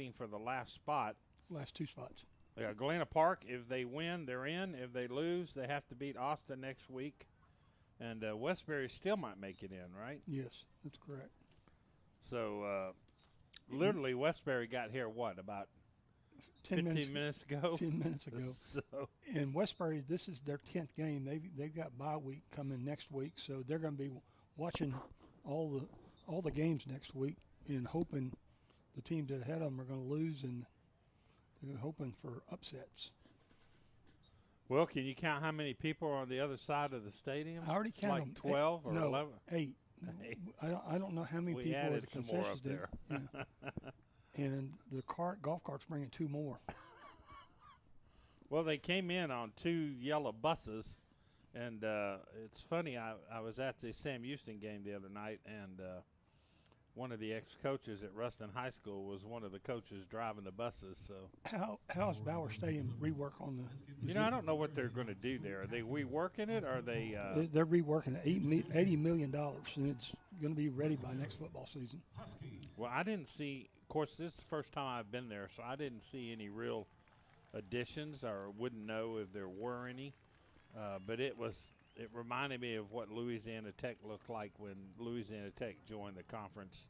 fighting for the last spot. Last two spots. Yeah, Galena Park, if they win, they're in. If they lose, they have to beat Austin next week. And Westbury still might make it in, right? Yes, that's correct. So, literally, Westbury got here, about 15 minutes ago? 10 minutes ago. So, And Westbury, this is their 10th game. They've got bye week coming next week, so they're going to be watching all the games next week and hoping the teams that ahead of them are going to lose, and they're hoping for upsets. well, can you count how many people are on the other side of the stadium? I already counted like 12 or 11? 8. I don't know how many We people are added the some more concessions up there. Yeah. And the golf cart's bringing 2 more. Well, they came in on 2 yellow buses, and it's funny. I was at the Sam Houston game the other night, and one of the ex-coaches at Ruston High School was one of the coaches driving the buses. So How's Bauer Stadium rework on the? I don't know what they're going to do there. Are they reworking it, or are they? They're reworking it, $80 million, and it's going to be ready by next football season. Well, I didn't see. Of course, this is the first time I've been there, so I didn't see any real additions, or wouldn't know if there were any. But it reminded me of what Louisiana Tech looked like when Louisiana Tech joined the conference.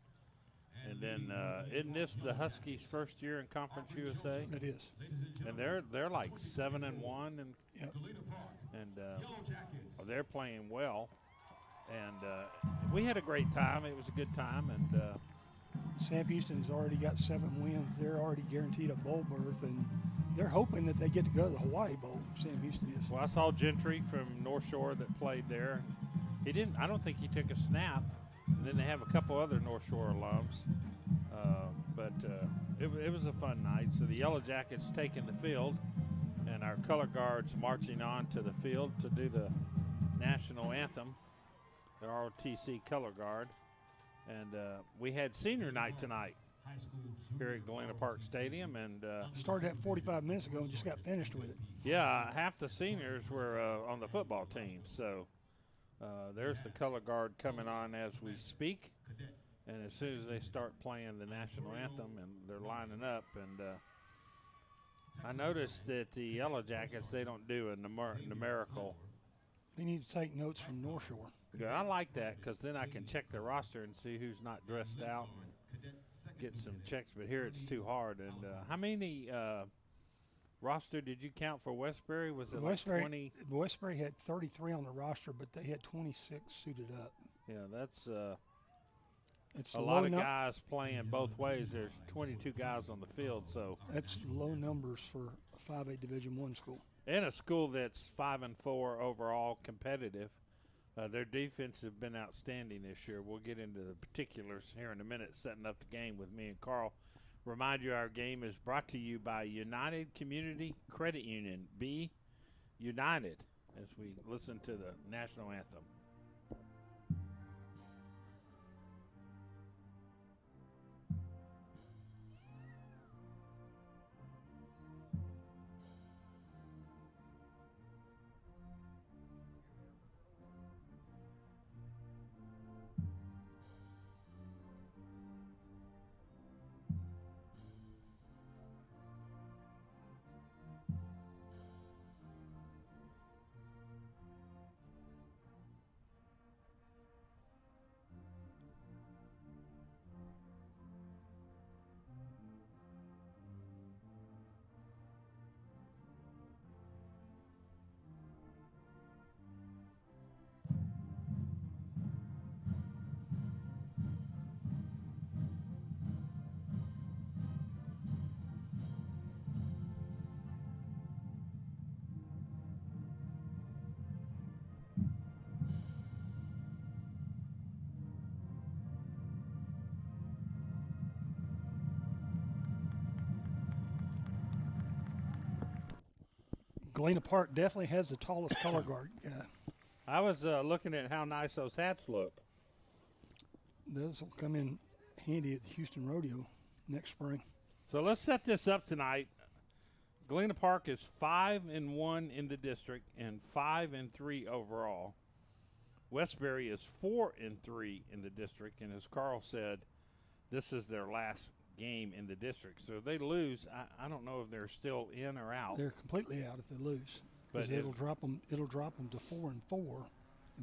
And then isn't this the Huskies' first year in Conference USA? It is. And they're like 7-1, and Yep. they're playing well. And we had a great time. It was a good time, and Sam Houston's already got 7 wins. They're already guaranteed a bowl berth, and they're hoping that they get to go to the Hawaii Bowl. Sam Houston is. well, I saw Gentry from North Shore that played there. He didn't. I don't think he took a snap. And then they have a couple other North Shore alums. But it was a fun night. So the Yellow Jackets taking the field, and our color guards marching on to the field to do the national anthem, the ROTC color guard. And we had senior night tonight here at Galena Park Stadium. And Started at 45 minutes ago and just got finished with it. yeah, half the seniors were on the football team. So there's the color guard coming on as we speak. And as soon as they start playing the national anthem, and they're lining up, and I noticed that the Yellow Jackets, they don't do a numerical. They need to take notes from North Shore. Yeah, I like that, because then I can check the roster and see who's not dressed out and get some checks. But here it's too hard. And how many roster did you count for Westbury? Was it like 20? Westbury had 33 on the roster, but they had 26 suited up. Yeah, that's It's a lot of guys playing both ways. There's 22 guys on the field, so that's low numbers for a 5A Division I school. in a school that's 5-4 overall competitive. Their defense have been outstanding this year. We'll get into the particulars here in a minute, setting up the game with me and Carl. Remind you, our game is brought to you by United Community Credit Union. Be united as we listen to the national anthem. Galena Park definitely has the tallest color guard guy. I was looking at how nice those hats look. Those will come in handy at the Houston Rodeo next spring. So let's set this up tonight. Galena Park is 5-1 in the district and 5-3 overall. Westbury is 4-3 in the district, and as Carl said, this is their last game in the district. So if they lose, I don't know if they're still in or out. They're completely out if they lose. But It'll drop them. It'll drop them to 4-4,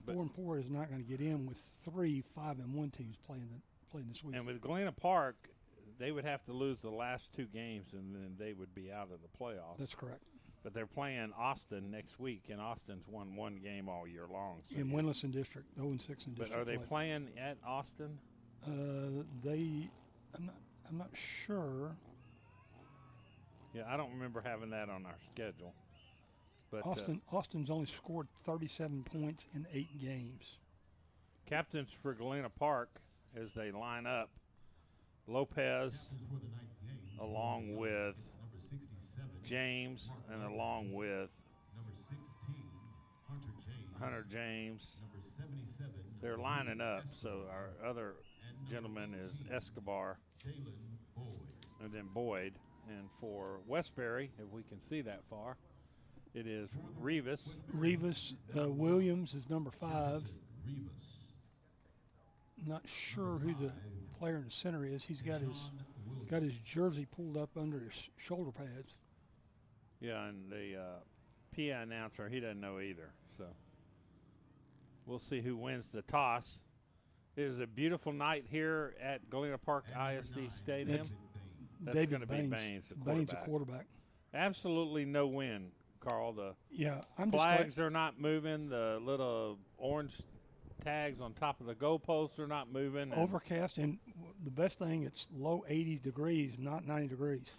and 4-4 is not going to get in with 3 5-1 teams playing this week. And with Galena Park, they would have to lose the last 2 games, and then they would be out of the playoffs. That's correct. But they're playing Austin next week, and Austin's won 1 game all year long. So in winless in district, 0-6 in district. But are they play. playing at Austin? I'm not sure. Yeah, I don't remember having that on our schedule. But Austin's only scored 37 points in 8 games. Captains for Galena Park as they line up: Lopez, along with James, and along with Hunter James. They're lining up. So our other gentleman is Escobar, and then Boyd. And for Westbury, if we can see that far, it is Rivas. Williams is number 5. Not sure who the player in the center is. He's got his jersey pulled up under his shoulder pads. Yeah, and the PA announcer, he doesn't know either. So we'll see who wins the toss. It is a beautiful night here at Galena Park ISD Stadium. That's going to be Baines, the quarterback. Absolutely no wind, Carl. The I'm flags are not moving. The little orange tags on top of the goalposts are not moving. Overcast, and the best thing, it's low 80 degrees, not 90 degrees.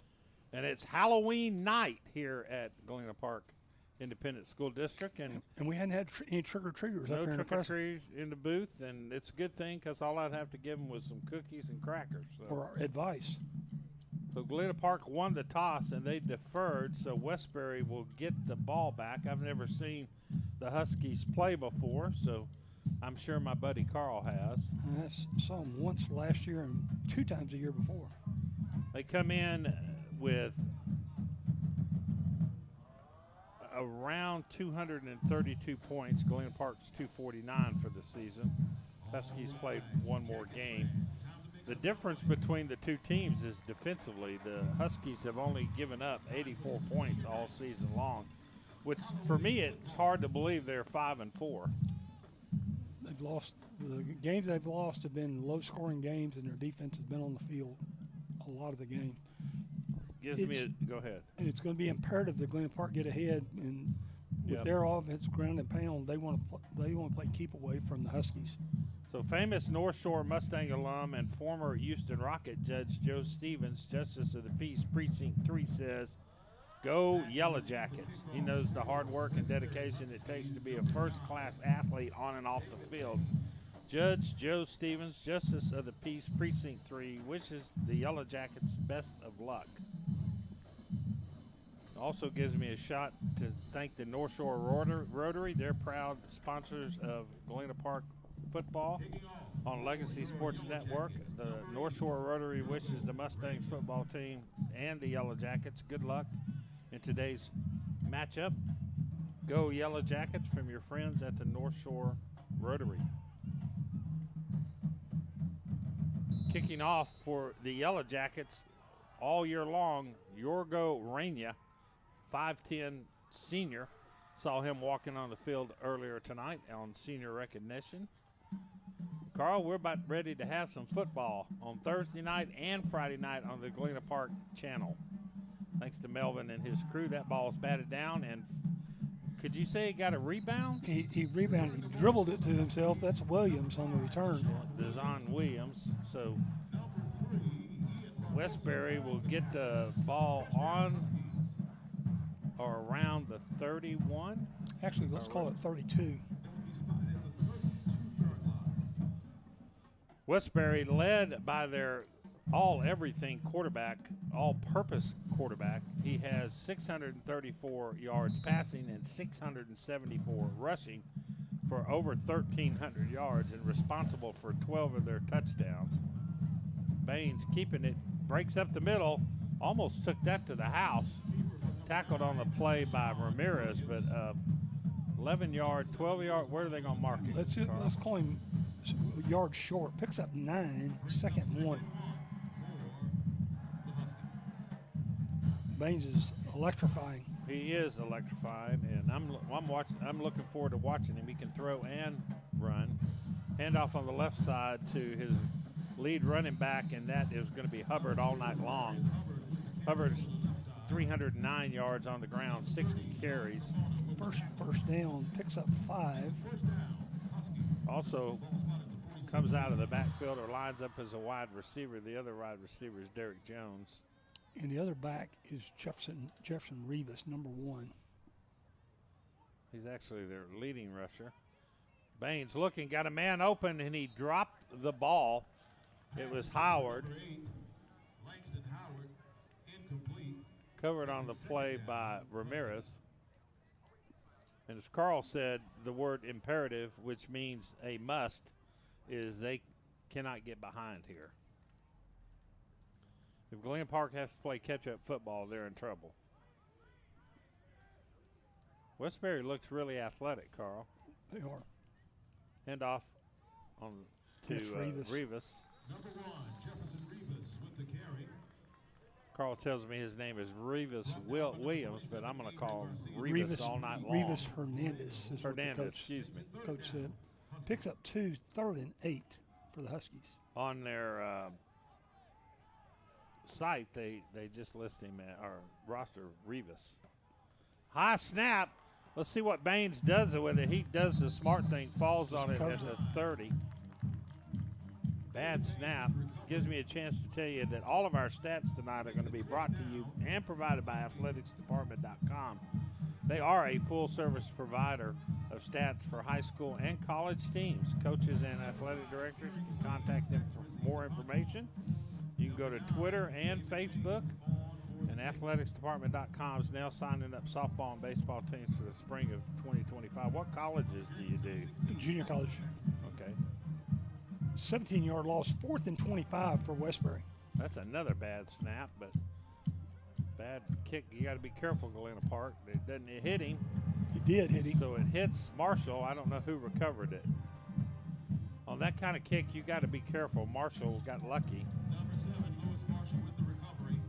And it's Halloween night here at Galena Park Independent School District. And we hadn't had any trick-or-treaters up here in the No trick-or-treaters in the booth, and it's a good thing because all I'd have to give them was some cookies and crackers. So. Or advice. So Galena Park won the toss, and they deferred, so Westbury will get the ball back. I've never seen the Huskies play before, so I'm sure my buddy Carl has. I saw them once last year and 2 times the year before. They come in with around 232 points. Galena Park's 249 for the season. Huskies played 1 more game. The difference between the 2 teams is defensively. The Huskies have only given up 84 points all season long, which for me it's hard to believe they're 5-4. They've lost. The games they've lost have been low-scoring games, and their defense has been on the field a lot of the game. Go ahead. And it's going to be imperative that Galena Park get ahead, and with their offense, ground and pound, they want to play keep away from the Huskies. So famous North Shore Mustang alum and former Houston Rocket Judge Joe Stevens, Justice of the Peace, Precinct 3, says, "Go Yellow Jackets." He knows the hard work and dedication it takes to be a first-class athlete on and off the field. Judge Joe Stevens, Justice of the Peace, Precinct 3, wishes the Yellow Jackets best of luck. Also gives me a shot to thank the North Shore Rotary. They're proud sponsors of Galena Park football on Legacy Sports Network. The North Shore Rotary wishes the Mustangs football team and the Yellow Jackets good luck in today's matchup. Go Yellow Jackets from your friends at the North Shore Rotary. Kicking off for the Yellow Jackets all year long, Yorgo Rania, 5'10" senior. Saw him walking on the field earlier tonight on senior recognition. Carl, we're about ready to have some football on Thursday night and Friday night on the Galena Park channel. Thanks to Melvin and his crew, that ball's batted down. And could you say he got a rebound? He rebounded. He dribbled it to himself. That's Williams on the return. Dazon Williams. So Westbury will get the ball on or around the 31. Actually, let's call it 32. Westbury led by their all-everything quarterback, all-purpose quarterback. He has 634 yards passing and 674 rushing for over 1,300 yards and responsible for 12 of their touchdowns. Baines keeping it, breaks up the middle, almost took that to the house. Tackled on the play by Ramirez, but 11 yard, 12 yard, where are they going to mark it? Let's call him a yard short. Picks up 9, second and 1. Baines is electrifying. He is electrifying, and I'm looking forward to watching him. He can throw and run. Handoff on the left side to his lead running back, and that is going to be Hubbard all night long. Hubbard's 309 yards on the ground, 60 carries. First down, picks up 5. Also comes out of the backfield or lines up as a wide receiver. The other wide receiver is Derek Jones. And the other back is Jefferson Rivas, number 1. He's actually their leading rusher. Baines looking, got a man open, and he dropped the ball. It was Howard. Covered on the play by Ramirez. And as Carl said, the word imperative, which means a must, is they cannot get behind here. If Galena Park has to play catch-up football, they're in trouble. Westbury looks really athletic, Carl. They are. Handoff on to Rivas. Number 1, Jefferson Rivas with the carry. Carl tells me his name is Rivas Williams, but I'm going to call him Rivas all night long. Rivas Hernandez is Hernandez, what the coach said. Picks up 2, 3rd and 8 for the Huskies. On their site, they just list him at our roster, Rivas. High snap. Let's see what Baines does with it. He does the smart thing, falls on it at the 30. Bad snap. Gives me a chance to tell you that all of our stats tonight are going to be brought to you and provided by athleticsdepartment.com. They are a full-service provider of stats for high school and college teams. Coaches and athletic directors can contact them for more information. You can go to Twitter and Facebook. And athleticsdepartment.com is now signing up softball and baseball teams for the spring of 2025. What colleges do you do? Junior college. Okay. 17-yard loss, 4th and 25 for Westbury. That's another bad snap, but bad kick. You got to be careful, Galena Park. It hit him. He did hit him. So it hits Marshall. I don't know who recovered it. On that kind of kick, you got to be careful. Marshall got lucky. Number 7, Lewis Marshall with the recovery.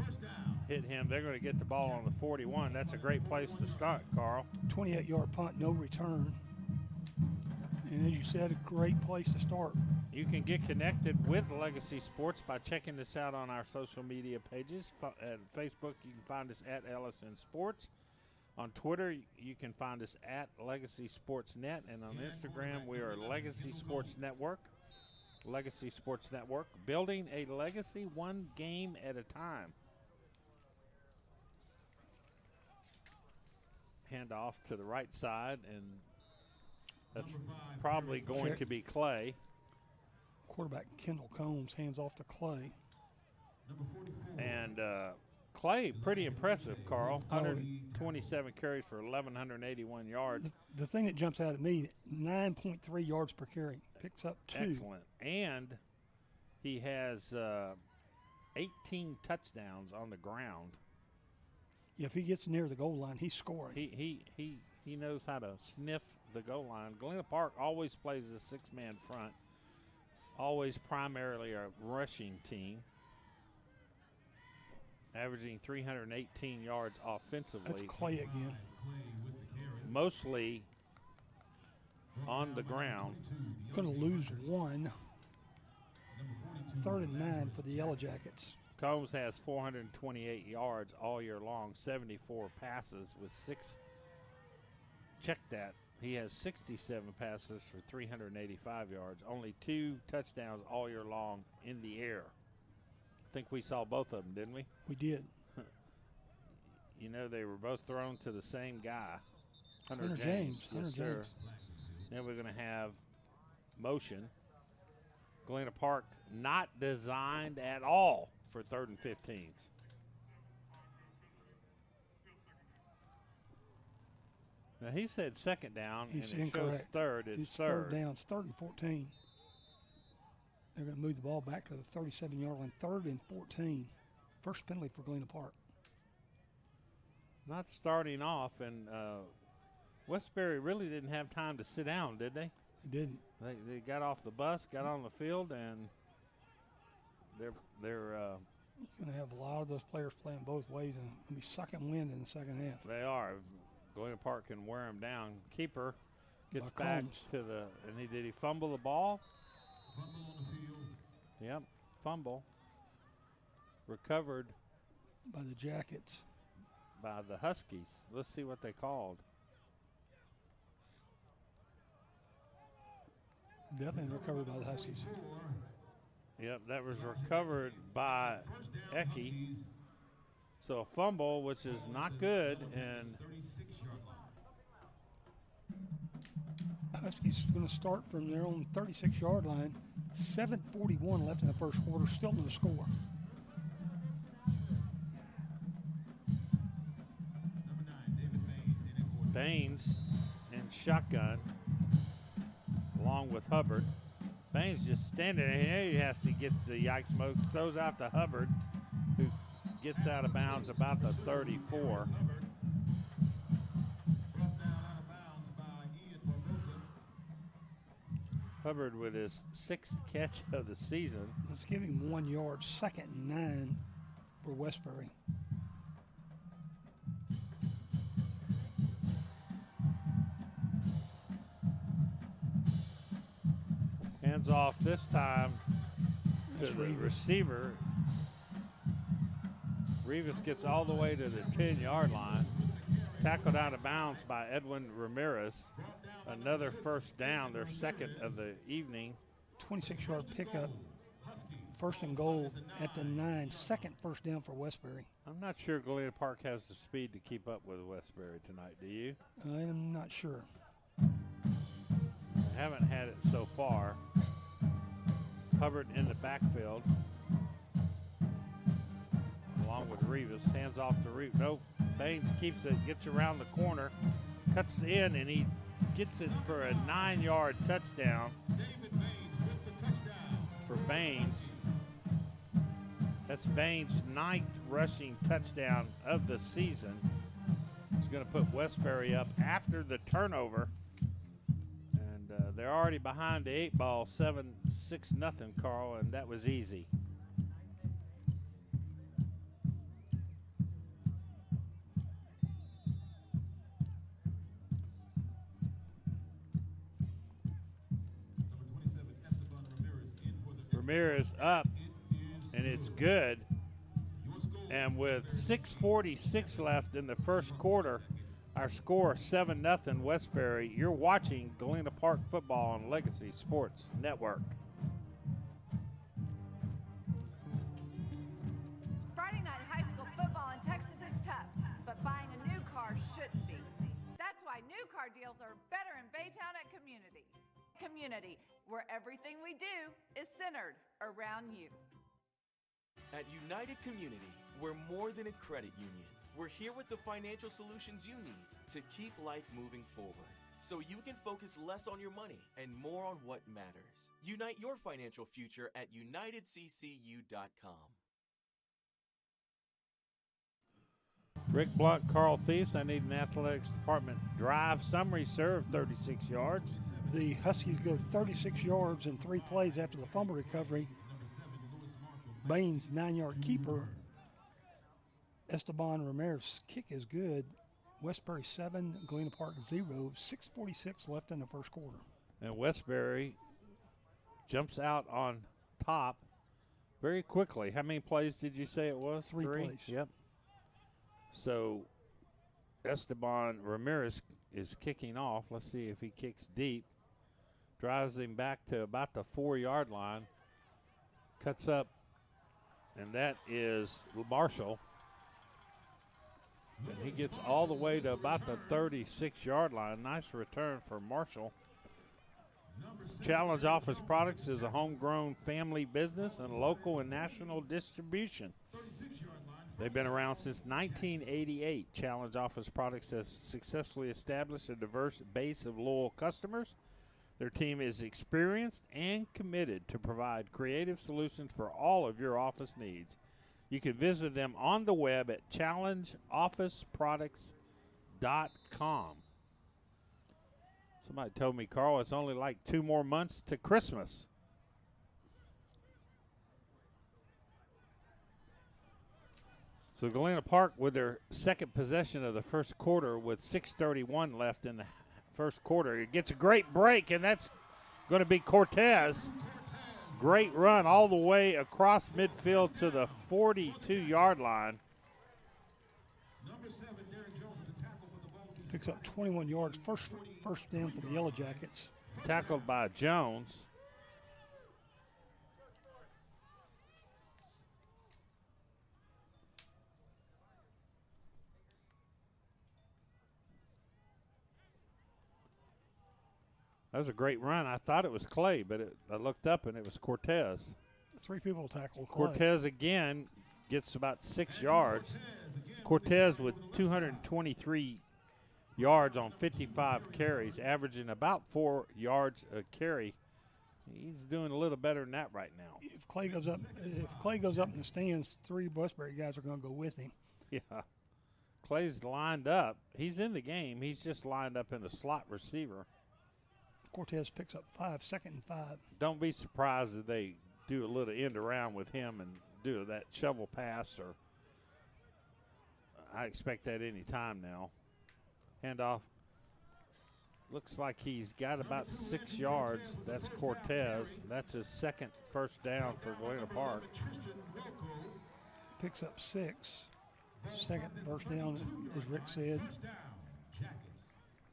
First down. Hit him. They're going to get the ball on the 41. That's a great place to start, Carl. 28-yard punt, no return. And as you said, a great place to start. You can get connected with Legacy Sports by checking us out on our social media pages. At Facebook, you can find us at LSN Sports. On Twitter, you can find us at Legacy Sports Net. And on Instagram, we are Legacy Sports Network. Legacy Sports Network, building a legacy one game at a time. Hand off to the right side, and that's probably going to be Clay. Quarterback Kendall Combs hands off to Clay. And Clay, pretty impressive, Carl. 127 carries for 1,181 yards. The thing that jumps out at me, 9.3 yards per carry. Picks up 2. Excellent. And he has 18 touchdowns on the ground. Yeah, if he gets near the goal line, he's scoring. He knows how to sniff the goal line. Galena Park always plays a 6-man front. Always primarily a rushing team. Averaging 318 yards offensively. That's Clay again. Mostly on the ground. Going to lose 1. 3rd and 9 for the Yellow Jackets. Combs has 428 yards all year long, 74 passes with 6. Check that. He has 67 passes for 385 yards, only 2 touchdowns all year long in the air. I think we saw both of them, didn't we? We did. You know, they were both thrown to the same guy, Hunter James. Yes, Hunter sir. James. Then we're going to have motion. Galena Park not designed at all for 3rd and 15s. Now, he said second down, He's and it incorrect. shows third. It's third. Third down. It's 3rd and 14. They're going to move the ball back to the 37-yard line. 3rd and 14. First penalty for Galena Park. Not starting off, and Westbury really didn't have time to sit down, did they? They didn't. They got off the bus, got on the field, and they're You're going to have a lot of those players playing both ways and going to be sucking wind in the second half. They are. Galena Park can wear him down. Keeper gets By back Combs. to the, and did he fumble the ball? Fumble on the field. Yep, fumble. Recovered By the Jackets. by the Huskies. Let's see what they called. Definitely recovered by the Huskies. Yep, that was recovered by First down, Ecke. Huskies. So a fumble, which is not good, and 36-yard line. Huskies going to start from their own 36-yard line. 7:41 left in the first quarter. Still no score. Number 9, David Baines in at quarterback. Baines in shotgun along with Hubbard. Baines just standing there. He has to get the yikes mode. Throws out to Hubbard, who gets out of bounds about the 34. Hubbard. Brought down out of bounds by Ian Barbosa. Hubbard with his 6th catch of the season. Let's give him 1 yard. 2nd and 9 for Westbury. Hands off this time to That's the Rivas. receiver. Rivas gets all the way to the 10-yard line. Tackled out of bounds by Edwin Ramirez. Another first down, their 2nd of the evening. 26-yard pickup. 1st and goal at the 9. 2nd first down for Westbury. I'm not sure Galena Park has the speed to keep up with Westbury tonight, do you? I'm not sure. Haven't had it so far. Hubbard in the backfield, along with Rivas. Hands off to Rivas. Nope. Baines keeps it, gets around the corner, cuts in, and he gets it for a 9-yard touchdown David Baines with the touchdown. for Baines. That's Baines' 9th rushing touchdown of the season. He's going to put Westbury up after the turnover. They're already behind the 8 ball, 7-6 nothing, Carl, and that was easy. Number 27, Esteban Ramirez in for the Ramirez up, and it's good. Your score. And with 6:46 left in the first quarter, our score 7-0 Westbury. You're watching Galena Park football on Legacy Sports Network. Friday night high school football in Texas is tough, but buying a new car shouldn't be. That's why new car deals are better in Baytown at Community. Community, where everything we do is centered around you. At United Community, we're more than a credit union. We're here with the financial solutions you need to keep life moving forward, so you can focus less on your money and more on what matters. Unite your financial future at unitedccu.com. Rick Blunt, Carl Thies. I need an athletics department drive summary, serve 36 yards. The Huskies go 36 yards in 3 plays after the fumble recovery. Baines, 9-yard keeper. Esteban Ramirez kick is good. Westbury 7, Galena Park 0. 6:46 left in the first quarter. And Westbury jumps out on top very quickly. How many plays did you say it was? 3 plays. Yep. So Esteban Ramirez is kicking off. Let's see if he kicks deep. Drives him back to about the 4-yard line. Cuts up, and that is Marshall. And he gets all the way to about the 36-yard line. Nice return for Marshall. Challenge Office Products is a homegrown family business and local and national distribution. They've been around since 1988. Challenge Office Products has successfully established a diverse base of loyal customers. Their team is experienced and committed to provide creative solutions for all of your office needs. You can visit them on the web at challengeofficeproducts.com. Somebody told me, Carl, it's only like 2 more months to Christmas. So Galena Park with their second possession of the first quarter with 6:31 left in the first quarter. It gets a great break, and that's going to be Cortez. Great run all the way across midfield to the 42-yard line. Picks up 21 yards. First down for the Yellow Jackets. Tackled by Jones. That was a great run. I thought it was Clay, but I looked up and it was Cortez. 3 people tackled Clay. Cortez again gets about 6 yards. Cortez with 223 yards on 55 carries, averaging about 4 yards a carry. He's doing a little better than that right now. If Clay goes up in the stands, 3 Westbury guys are going to go with him. Yeah. Clay's lined up. He's in the game. He's just lined up in the slot receiver. Cortez picks up 5, 2nd and 5. Don't be surprised if they do a little end around with him and do that shovel pass, or I expect that any time now. Handoff. Looks like he's got about 6 yards. That's Cortez. That's his second first down for Galena Park. Picks up 6. Second first down, as Rick said.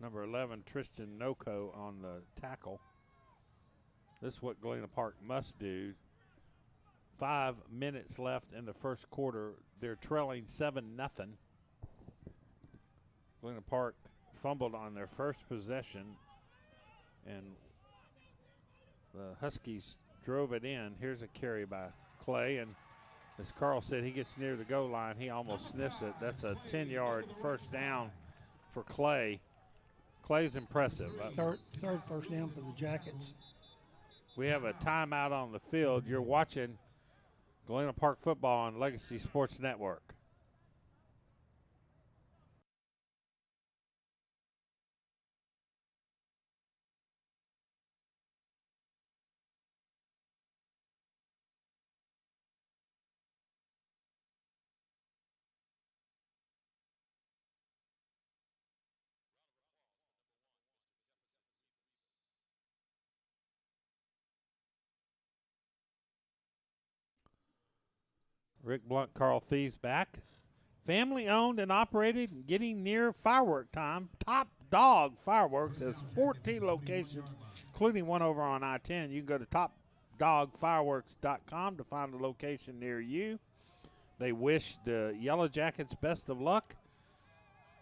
Number 11, Tristan Noko on the tackle. This is what Galena Park must do. 5 minutes left in the first quarter. They're trailing 7-0. Galena Park fumbled on their first possession, and the Huskies drove it in. Here's a carry by Clay, and as Carl said, he gets near the goal line. He almost sniffs it. That's a 10-yard first down for Clay. Clay's impressive. Third first down for the Jackets. We have a timeout on the field. You're watching Galena Park football on Legacy Sports Network. Rick Blunt, Carl Thieves back. Family owned and operated and getting near firework time. Top Dog Fireworks has 14 locations, including one over on I-10. You can go to topdogfireworks.com to find a location near you. They wish the Yellow Jackets best of luck.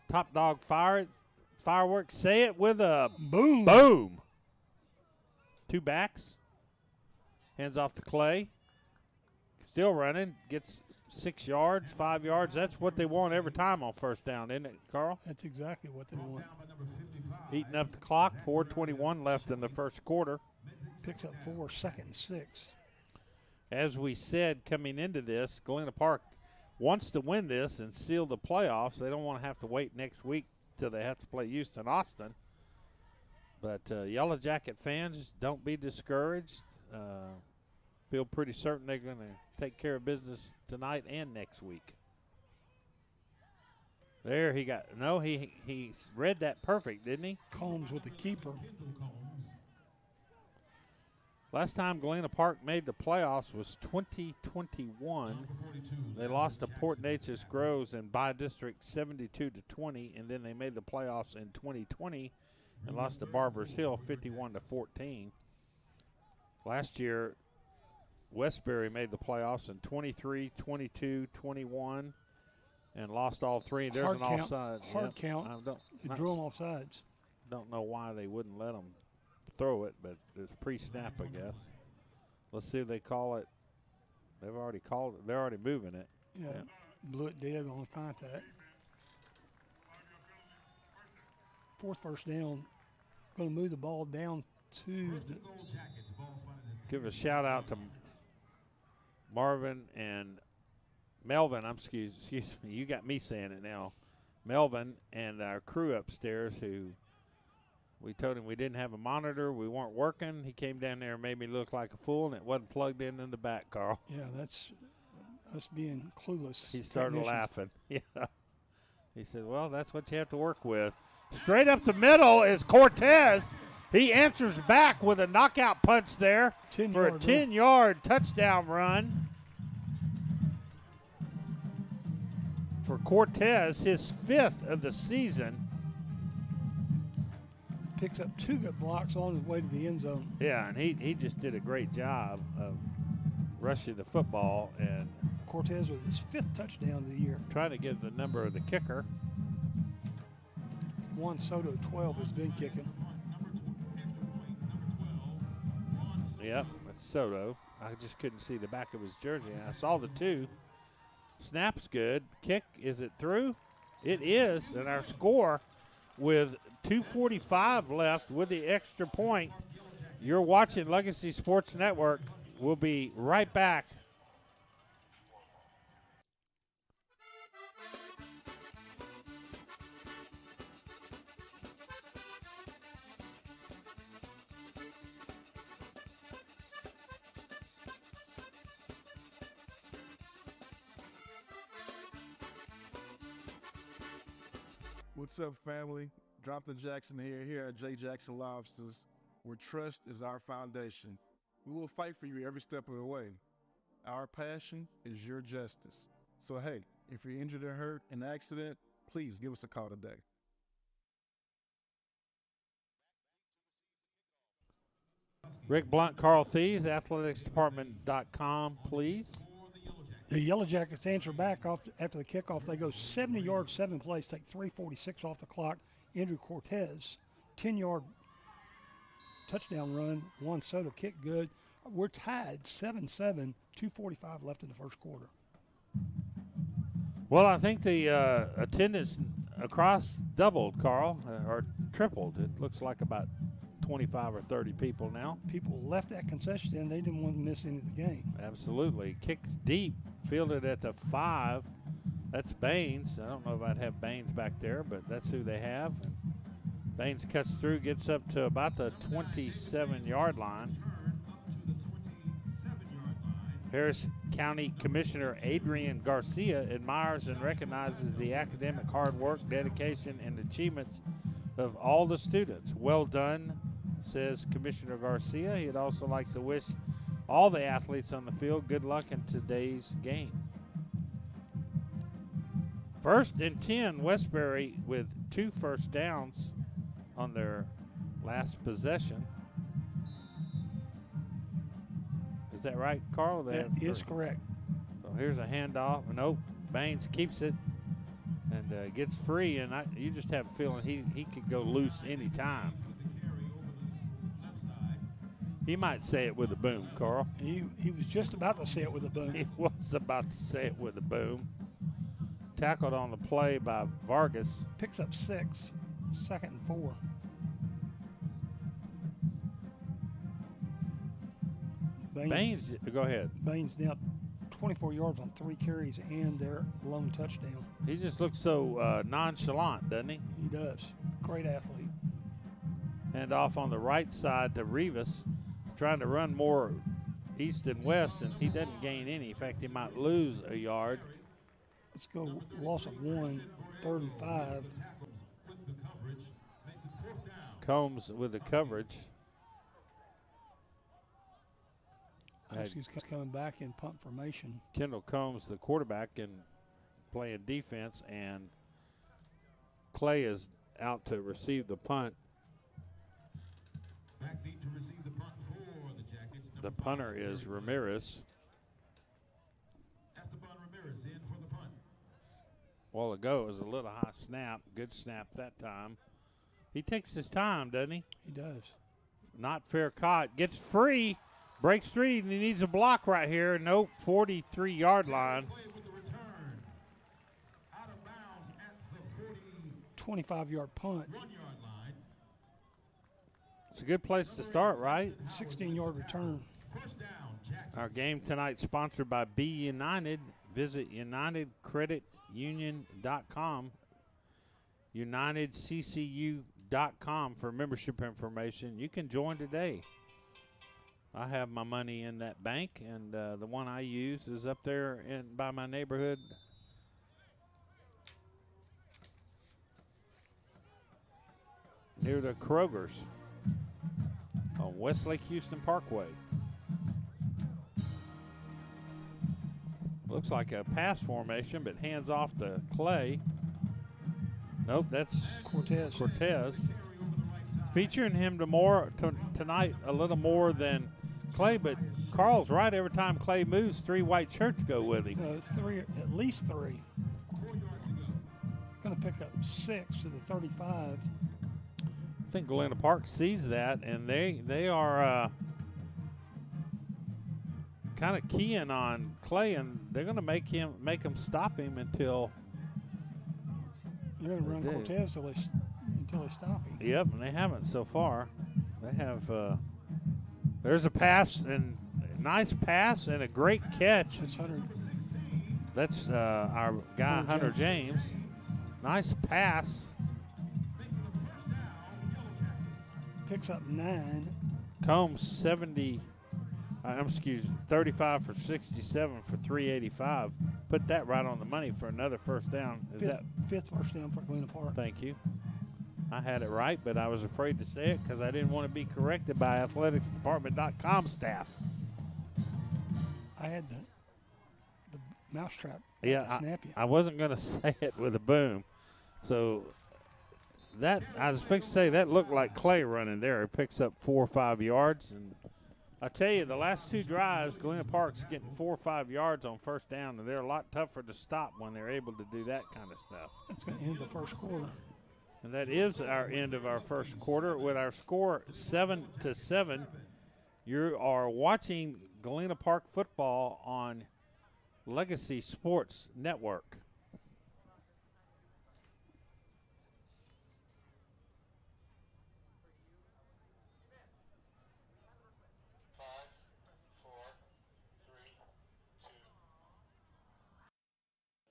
Top Dog Fireworks. Say it with a boom. Boom. 2 backs. Hands off to Clay. Still running, gets 6 yards, 5 yards. That's what they want every time on first down, isn't it, Carl? That's exactly what they want. Eating up the clock, 4:21 left in the first quarter. Picks up 4, 2nd and 6. As we said coming into this, Galena Park wants to win this and seal the playoffs. They don't want to have to wait next week till they have to play Houston, Austin. But Yellow Jacket fans, don't be discouraged. Feel pretty certain they're going to take care of business tonight and next week. There he read that perfect, didn't he? Combs with the keeper. Last time Galena Park made the playoffs was 2021. They lost to Port Neches Groves in by-district 72-20, and then they made the playoffs in 2020 and lost to Barbers Hill 51-14. Last year, Westbury made the playoffs in 23, 22, 21, and lost all 3. There's an offside. Hard count. It drew them offsides. Don't know why they wouldn't let them throw it, but it's pre-snap, I guess. Let's see if they call it. They've already called it. They're already moving it. Yeah. Blew it dead on contact. 4th first down. Going to move the ball down to the. Give a shout out to Marvin and Melvin. Excuse me. You got me saying it now. Melvin and our crew upstairs, who we told him we didn't have a monitor, we weren't working. He came down there and made me look like a fool, and it wasn't plugged in the back, Carl. Yeah, that's us being clueless. He started technicians. laughing. Yeah. He said, well, that's what you have to work with. Straight up the middle is Cortez. He answers back with a knockout punch there for a 10-yard touchdown run. For Cortez, his 5th of the season. Picks up 2 good blocks on his way to the end zone. Yeah, and he just did a great job of rushing the football and Cortez with his 5th touchdown of the year. trying to get the number of the kicker. Juan Soto, 12, has been kicking. Yep, that's Soto. I just couldn't see the back of his jersey. I saw the 2. Snap's good. Kick, is it through? It is, and our score with 2:45 left with the extra point. You're watching Legacy Sports Network. We'll be right back. What's up, family? Jonathan Jackson here at J. Jackson Lobsters, where trust is our foundation. We will fight for you every step of the way. Our passion is your justice. So, hey, if you're injured or hurt in an accident, please give us a call today. Rick Blunt, Carl Thies, athleticsdepartment.com, please. The Yellow Jackets answer back after the kickoff. They go 70 yards, 7 plays, take 3:46 off the clock. Andrew Cortez, 10-yard touchdown run. Juan Soto kick good. We're tied 7-7, 2:45 left in the first quarter. Well, I think the attendance across doubled, Carl, or tripled. It looks like about 25 or 30 people now. People left that concession stand. They didn't want to miss any of the game. Absolutely. Kicks deep, fielded at the 5. That's Baines. I don't know if I'd have Baines back there, but that's who they have. Baines cuts through, gets up to about the 27-yard line. Harris County Commissioner Adrian Garcia admires and recognizes the academic hard work, dedication, and achievements of all the students. Well done, says Commissioner Garcia. He'd also like to wish all the athletes on the field good luck in today's game. 1st and 10, Westbury with 2 first downs on their last possession. Is that right, Carl? That is correct. So here's a handoff. Nope, Baines keeps it and gets free, and you just have a feeling he could go loose any time. He might say it with a boom, Carl. He was just about to say it with a boom. He was about to say it with a boom. Tackled on the play by Vargas. Picks up 6, 2nd and 4. Baines, go ahead. Baines now 24 yards on 3 carries and their lone touchdown. He just looks so nonchalant, doesn't he? He does. Great athlete. And off on the right side to Rivas, trying to run more east and west, and he doesn't gain any. In fact, he might lose a yard. Let's go loss of 1, 3rd and 5. Combs with the coverage. Huskies coming back in punt formation. Kendall Combs, the quarterback, and playing defense, and Clay is out to receive the punt. Back deep to receive the punt for the Jackets. The punter is Ramirez. Esteban Ramirez in for the punt. A while ago, it was a little high snap. Good snap that time. He takes his time, doesn't he? He does. Not fair caught. Gets free. Breaks free, and he needs a block right here. Nope, 43-yard line. Play with the return. Out of bounds at the 25-yard punt. 41-yard line. It's a good place to start, right? 16-yard return. First down, Jackets. Our game tonight sponsored by Be United. Visit UnitedCreditUnion.com, UnitedCCU.com for membership information. You can join today. I have my money in that bank, and the one I use is up there by my neighborhood. Near the Kroger's on Westlake Houston Parkway. Looks like a pass formation, but hands off to Clay. Nope, that's Cortez. Featuring him tonight a little more than Clay, but Carl's right. Every time Clay moves, 3 white shirts go with him. So it's 3, at least 3. Going to pick up 6 to the 35. I think Galena Park sees that, and they are kind of keying on Clay, and they're going to make him stop him until they're going to run Cortez until they stop him. Yep, and they haven't so far. They have. There's a pass, and a nice pass, and a great catch. That's our guy Hunter James. Nice pass. Picks up 9. Combs 35 for 67 for 385. Put that right on the money for another first down. Fifth first down for Galena Park. Thank you. I had it right, but I was afraid to say it because I didn't want to be corrected by athleticsdepartment.com staff. I had the mousetrap. Yeah, snap you. I wasn't going to say it with a boom. So that I was fixing to say that looked like Clay running there. He picks up 4 or 5 yards, and I tell you, the last 2 drives, Galena Park's getting 4 or 5 yards on first down, and they're a lot tougher to stop when they're able to do that kind of stuff. That's going to end the first quarter. And that is our end of our first quarter with our score 7-7. You are watching Galena Park football on Legacy Sports Network.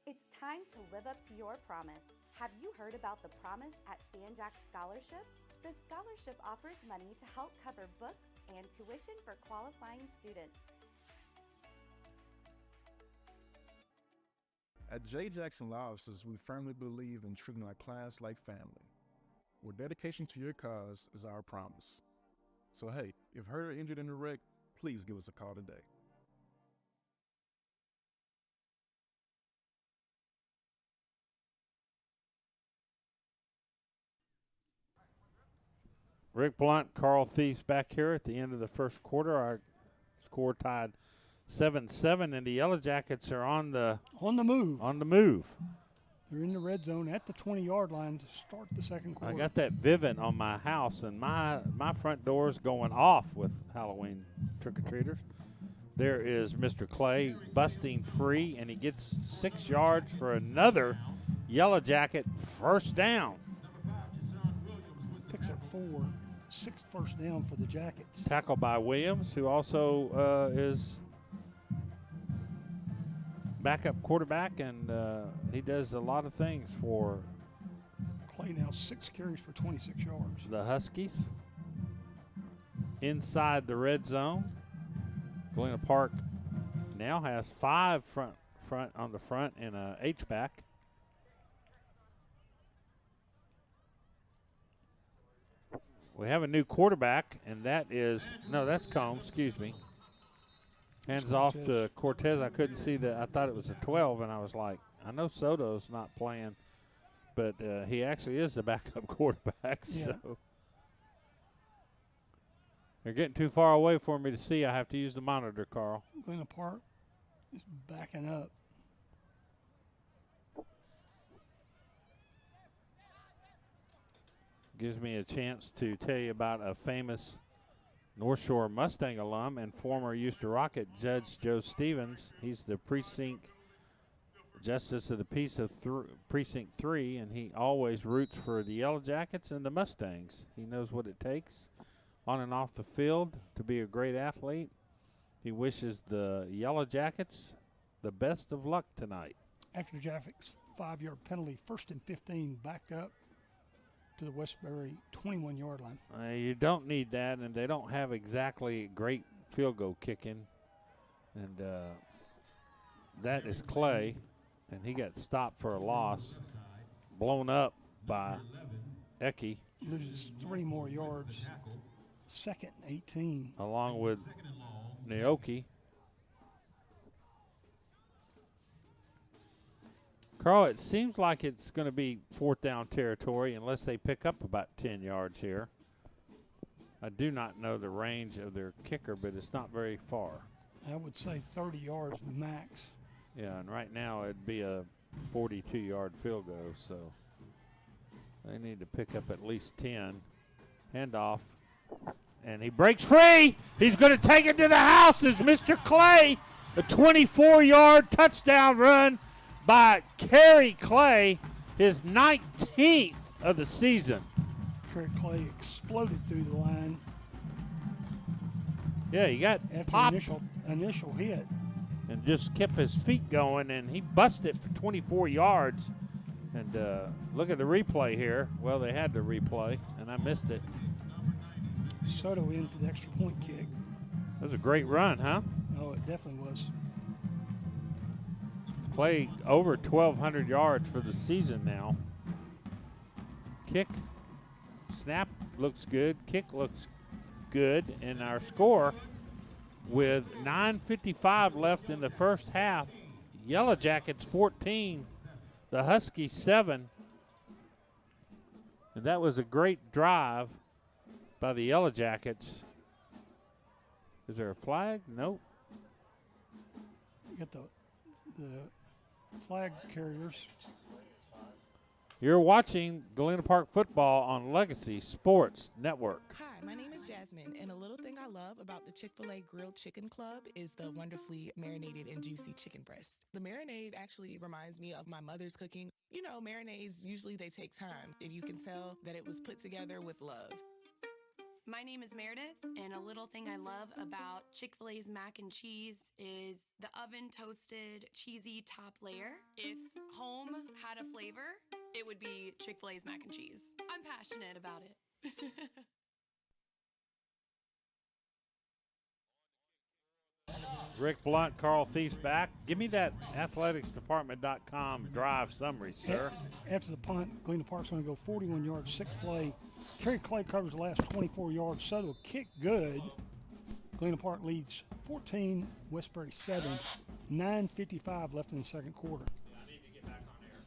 It's time to live up to your promise. Have you heard about the Promise at Sanjack Scholarship? The scholarship offers money to help cover books and tuition for qualifying students. At J. Jackson Law Offices, we firmly believe in treating our clients like family, where dedication to your cause is our promise. So hey, if hurt or injured in a wreck, please give us a call today. Rick Blunt, Carl Thieves back here at the end of the first quarter. Our score tied 7-7, and the Yellow Jackets are on the move. They're in the red zone at the 20-yard line to start the second quarter. I got that Vivint on my house, and my front door is going off with Halloween trick-or-treaters. There is Mr. Clay busting free, and he gets 6 yards for another Yellow Jacket first down. Picks up 4. 6th first down for the Jackets. Tackled by Williams, who also is backup quarterback, and he does a lot of things for Clay. Now 6 carries for 26 yards. The Huskies. Inside the red zone, Galena Park now has 5 front on the front and a H-back. We have a new quarterback, and that's Combs, excuse me. Hands off to Cortez. I couldn't see that. I thought it was a 12, and I was like, I know Soto's not playing, but he actually is the backup quarterback. Yeah. So they're getting too far away for me to see. I have to use the monitor, Carl. Galena Park is backing up. Gives me a chance to tell you about a famous North Shore Mustang alum and former Houston Rocket Judge Joe Stevens. He's the precinct justice of the peace of Precinct 3, and he always roots for the Yellow Jackets and the Mustangs. He knows what it takes on and off the field to be a great athlete. He wishes the Yellow Jackets the best of luck tonight. After Jaffick's 5-yard penalty, 1st and 15, backed up to the Westbury 21-yard line. You don't need that, and they don't have exactly great field goal kicking. And that is Clay, and he got stopped for a loss, blown up by Eki, Loses 3 more yards. 2nd and 18. along with Naoki. Carl, it seems like it's going to be 4th down territory unless they pick up about 10 yards here. I do not know the range of their kicker, but it's not very far. I would say 30 yards max. Yeah, and right now it'd be a 42-yard field goal, so they need to pick up at least 10. Handoff, and he breaks free. He's going to take it to the houses, Mr. Clay. A 24-yard touchdown run by Kerry Clay, his 19th of the season. Kerry Clay exploded through the line Yeah, he got after popped initial hit. and just kept his feet going, and he busted for 24 yards. And look at the replay here. Well, they had the replay, and I missed it. Soto in for the extra point kick. That was a great run, huh? Oh, it definitely was. Clay over 1,200 yards for the season now. Kick, snap looks good. Kick looks good. And our score with 9:55 left in the first half. Yellow Jackets 14, the Huskies 7. And that was a great drive by the Yellow Jackets. Is there a flag? Nope. You got the flag carriers. You're watching Galena Park football on Legacy Sports Network. Hi, my name is Jasmine, and a little thing I love about the Chick-fil-A Grilled Chicken Club is the wonderfully marinated and juicy chicken breast. The marinade actually reminds me of my mother's cooking. You know, marinades, usually they take time, and you can tell that it was put together with love. My name is Meredith, and a little thing I love about Chick-fil-A's mac and cheese is the oven-toasted, cheesy top layer. If home had a flavor, it would be Chick-fil-A's mac and cheese. I'm passionate about it. Rick Blunt, Carl Thief's back. Give me that athleticsdepartment.com drive summary, sir. After the punt, Galena Park's going to go 41 yards, 6th play. Kerry Clay covers the last 24 yards. Soto kick good. Galena Park leads 14, Westbury 7. 9:55 left in the second quarter. I need to get back on air.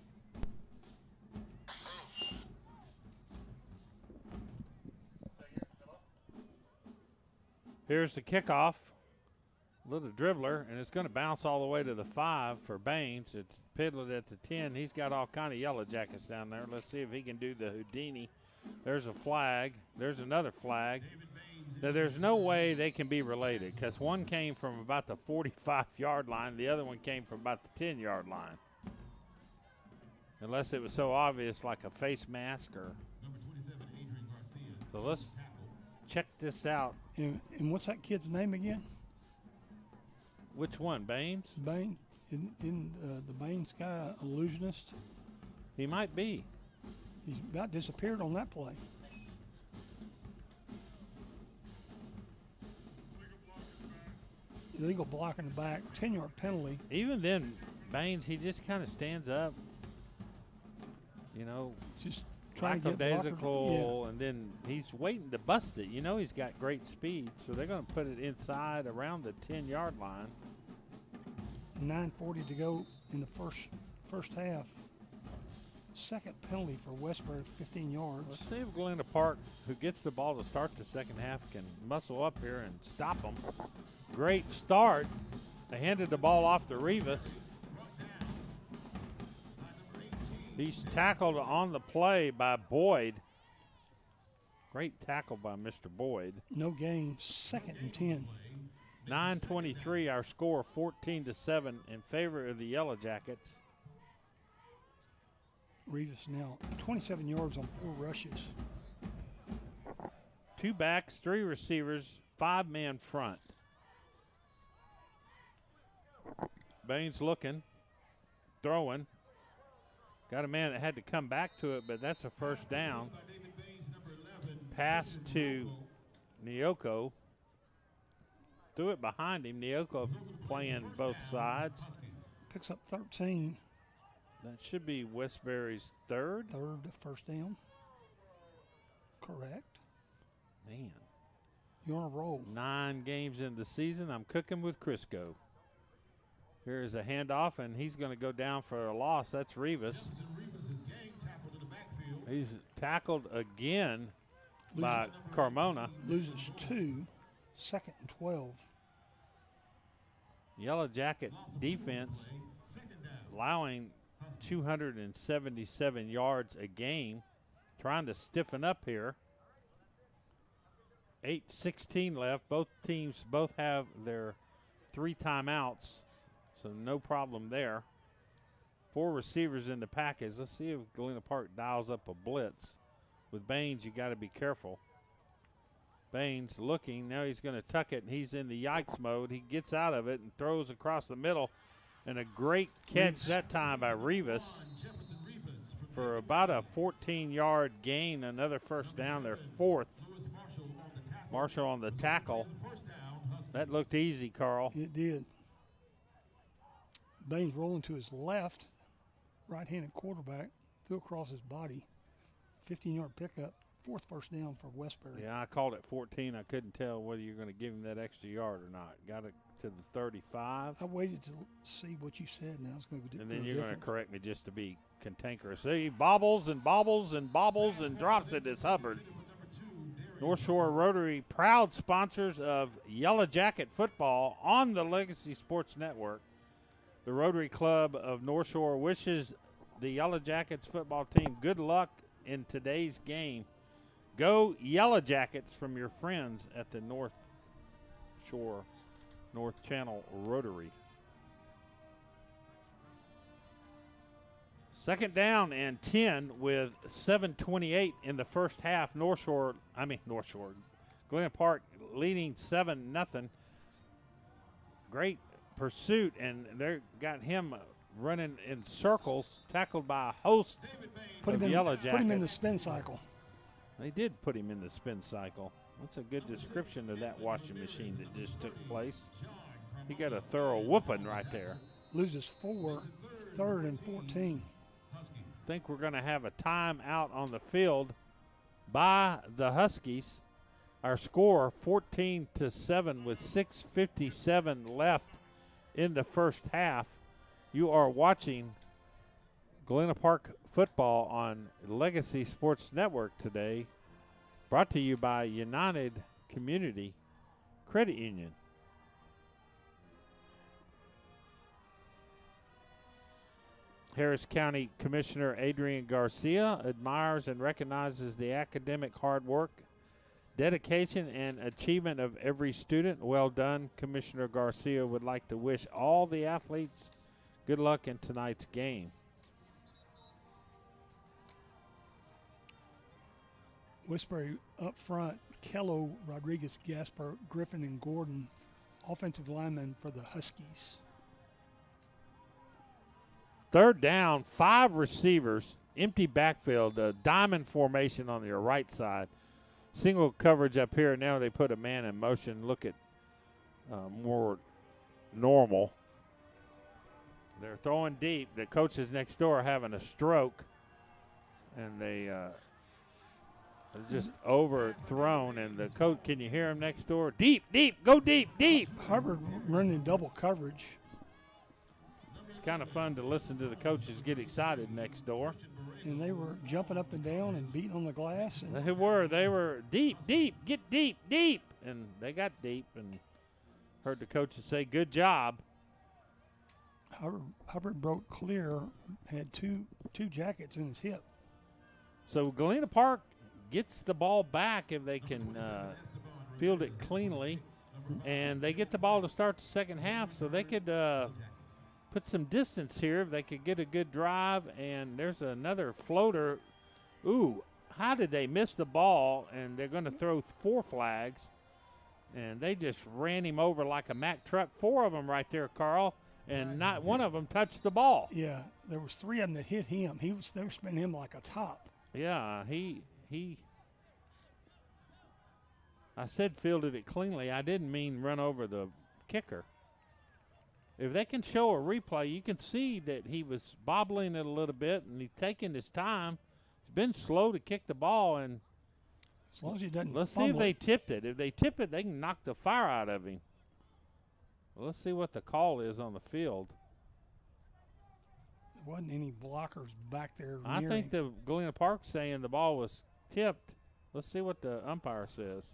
Here's the kickoff. Little dribbler, and it's going to bounce all the way to the 5 for Baines. It's piddled at the 10. He's got all kind of Yellow Jackets down there. Let's see if he can do the Houdini. There's a flag. There's another flag. Now, there's no way they can be related because one came from about the 45-yard line. The other one came from about the 10-yard line. Unless it was so obvious like a face mask or. So let's check this out. And what's that kid's name again? Which one, Baines? Bain. In the Baines guy, illusionist. He might be. He's about disappeared on that play. Illegal block in the back, 10-yard penalty. Even then, Baines, he just kind of stands up, you know, Just trying to get lackadaisical, and then he's waiting to bust it. You know he's got great speed, so they're going to put it inside around the 10-yard line. 9:40 to go in the first half. Second penalty for Westbury, 15 yards. Let's see if Galena Park, who gets the ball to start the second half, can muscle up here and stop them. Great start. They handed the ball off to Rivas. He's tackled on the play by Boyd. Great tackle by Mr. Boyd. No gain, 2nd and 10. 9:23, our score 14-7 in favor of the Yellow Jackets. Rivas now 27 yards on 4 rushes. 2 backs, 3 receivers, 5-man front. Baines looking, throwing. Got a man that had to come back to it, but that's a first down. Pass to Nyoko. threw it behind him. Neoka playing both sides. Picks up 13. That should be Westbury's third. Third first down. Correct. Man. You're on a roll. 9 games in the season. I'm cooking with Crisco. Here's a handoff, and he's going to go down for a loss. That's Rivas. He's tackled again by Carmona. Loses 2, second and 12. Yellow Jacket defense allowing 277 yards a game. Trying to stiffen up here. 8:16 left. Both teams have their 3 timeouts, so no problem there. 4 receivers in the package. Let's see if Galena Park dials up a blitz. With Baines, you got to be careful. Baines looking. Now he's going to tuck it, and he's in the yikes mode. He gets out of it and throws across the middle. And a great catch that time by Rivas for about a 14-yard gain. Another first down, their 4th. Marshall on the tackle. That looked easy, Carl. It did. Baines rolling to his left, right-handed quarterback, threw across his body. 15-yard pickup, 4th first down for Westbury. Yeah, I called it 14. I couldn't tell whether you're going to give him that extra yard or not. Got it to the 35. I waited to see what you said, and I was going to do. And then you're going to correct me just to be cantankerous. He bobbles and bobbles and bobbles and drops it as Hubbard. North Shore Rotary, proud sponsors of Yellow Jacket football on the Legacy Sports Network. The Rotary Club of North Shore wishes the Yellow Jackets football team good luck in today's game. Go Yellow Jackets from your friends at the North Shore North Channel Rotary. Second down and 10 with 7:28 in the first half. North Shore, Galena Park leading 7-0. Great pursuit, and they got him running in circles, tackled by a host of Yellow Jackets. Put him in the spin cycle. They did put him in the spin cycle. That's a good description of that washing machine that just took place. He got a thorough whooping right there. Loses 4, 3rd and 14. I think we're going to have a timeout on the field by the Huskies. Our score 14-7 with 6:57 left in the first half. You are watching Galena Park football on Legacy Sports Network today, brought to you by United Community Credit Union. Harris County Commissioner Adrian Garcia admires and recognizes the academic hard work, dedication, and achievement of every student. Well done. Commissioner Garcia would like to wish all the athletes good luck in tonight's game. Westbury up front, Kello, Rodriguez, Gasper, Griffin, and Gordon, offensive linemen for the Huskies. Third down, 5 receivers, empty backfield, a diamond formation on your right side. Single coverage up here. Now they put a man in motion. Look at more normal. They're throwing deep. The coaches next door are having a stroke, and they are just overthrown. And the coach, can you hear him next door? Deep, deep, go deep, deep. Hubbard running double coverage. It's kind of fun to listen to the coaches get excited next door. And they were jumping up and down and beating on the glass. And They were deep, deep, get deep, deep. And they got deep and heard the coaches say, good job. Hubbard broke clear, had two jackets in his hip. So Galena Park gets the ball back if they can field it cleanly. And they get the ball to start the second half, so they could put some distance here if they could get a good drive. And there's another floater. Ooh, how did they miss the ball? And they're going to throw 4 flags. And they just ran him over like a Mack truck. 4 of them right there, Carl. And not one of them touched the ball. Yeah, there was 3 of them that hit him. They were spinning him like a top. Yeah, I said fielded it cleanly. I didn't mean run over the kicker. If they can show a replay, you can see that he was bobbling it a little bit and he's taking his time. He's been slow to kick the ball, and as long as he doesn't. let's see if they tipped it. If they tip it, they can knock the fire out of him. Well, let's see what the call is on the field. There wasn't any blockers back there. I near think him. the Galena Park saying the ball was tipped. Let's see what the umpire says.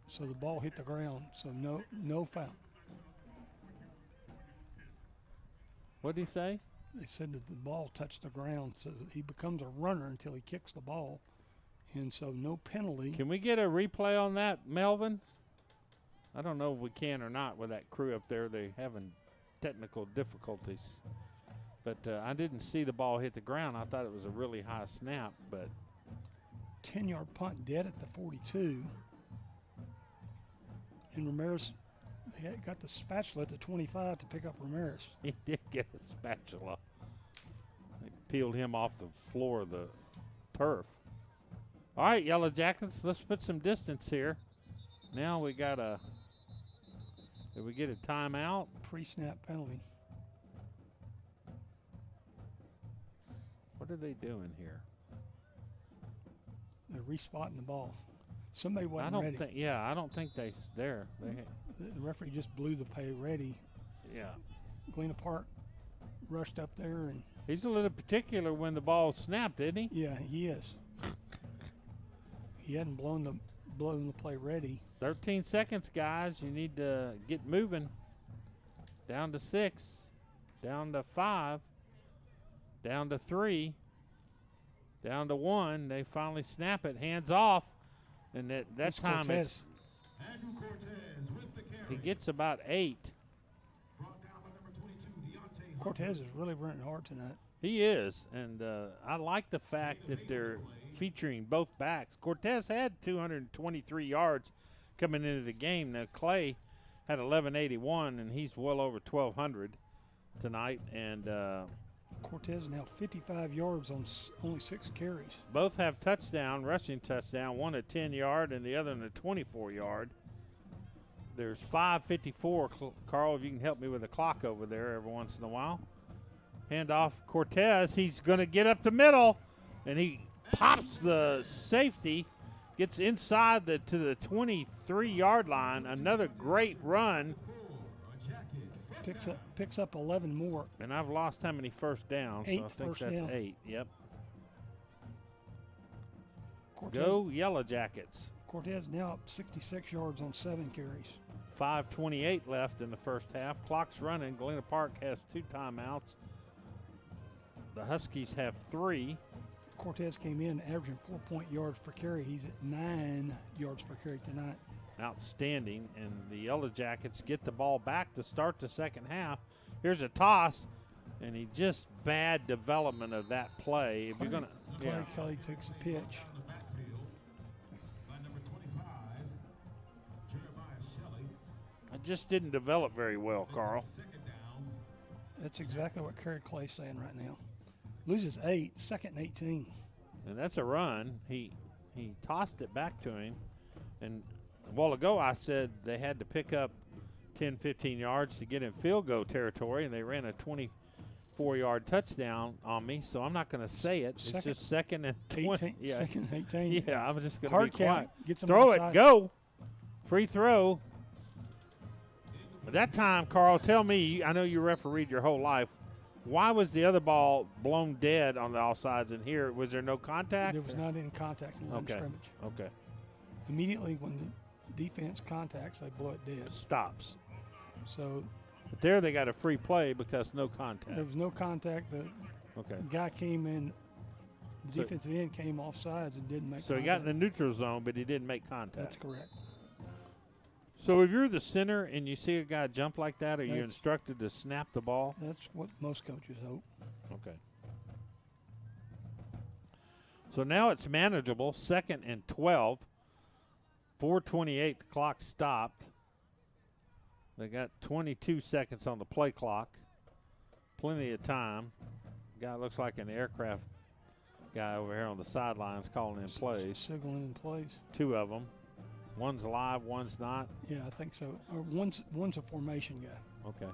So the ball hit the ground. So no foul. What did he say? They said that the ball touched the ground, so he becomes a runner until he kicks the ball, and so no penalty. Can we get a replay on that, Melvin? I don't know if we can or not with that crew up there. They're having technical difficulties. But I didn't see the ball hit the ground. I thought it was a really high snap, but 10-yard punt dead at the 42. And Ramirez got the spatula at the 25 to pick up Ramirez. he did get a spatula. They peeled him off the floor of the turf. All right, Yellow Jackets, let's put some distance here. Now we got a – did we get a timeout? Pre-snap penalty. What are they doing here? They're respotting the ball. Somebody wasn't I don't ready. think. Yeah, I don't think they's there. The referee just blew the play ready. Yeah. Galena Park rushed up there, and He's a little particular when the ball snapped, isn't he? yeah, he is. He hadn't blown the play ready. 13 seconds, guys. You need to get moving. Down to 6, down to 5, down to 3, down to 1. They finally snap it. Hands off. And that time it's he gets about 8. Cortez is really running hard tonight. He is, and I like the fact that they're featuring both backs. Cortez had 223 yards coming into the game. Now Clay had 1181, and he's well over 1,200 tonight. And Cortez now 55 yards on only 6 carries. both have rushing touchdown, one a 10-yard and the other a 24-yard. There's 5:54. Carl, if you can help me with the clock over there every once in a while. Hand off Cortez. He's going to get up the middle, and he pops the safety, gets inside to the 23-yard line. Another great run. Picks up 11 more. And I've lost how many first downs? So I think that's down. 8. Yep. Cortez, Go Yellow Jackets. Cortez now up 66 yards on 7 carries. 5:28 left in the first half. Clock's running. Galena Park has 2 timeouts. The Huskies have 3. Cortez came in averaging 4 yards per carry. He's at 9 yards per carry tonight. Outstanding. And the Yellow Jackets get the ball back to start the second half. Here's a toss, and he just bad development of that play. If you're going to, Clay Kelly takes a pitch. it just didn't develop very well, Carl. That's exactly what Kerry Clay's saying right now. Loses 8, second and 18. And that's a run. He tossed it back to him. And a while ago I said they had to pick up 10, 15 yards to get in field goal territory, and they ran a 24-yard touchdown on me, so I'm not going to say it. It's just second and 20. 18, yeah. Second and 18. Yeah, I'm just going to Hard be quiet. count. Gets him Throw it, outside. go. Free throw. But that time, Carl, tell me, I know you refereed your whole life, why was the other ball blown dead on the offsides and here? Was there no contact? There was not any contact in the line of scrimmage. Okay. Immediately when the defense contacts, they blow it dead. It stops. So But there they got a free play because no contact. there was no contact. The guy came in, the defensive end came off sides and didn't make So contact. he got in the neutral zone, but he didn't make contact. That's correct. So if you're the center and you see a guy jump like that, are you instructed to snap the ball? That's what most coaches hope. Okay. So now it's manageable. 2nd and 12. 4:28, the clock stopped. They got 22 seconds on the play clock. Plenty of time. Guy looks like an aircraft Guy over here on the sidelines calling in plays. Signaling in plays. 2 of them. One's live, one's not. Yeah, I think so. Or one's a formation guy. Okay.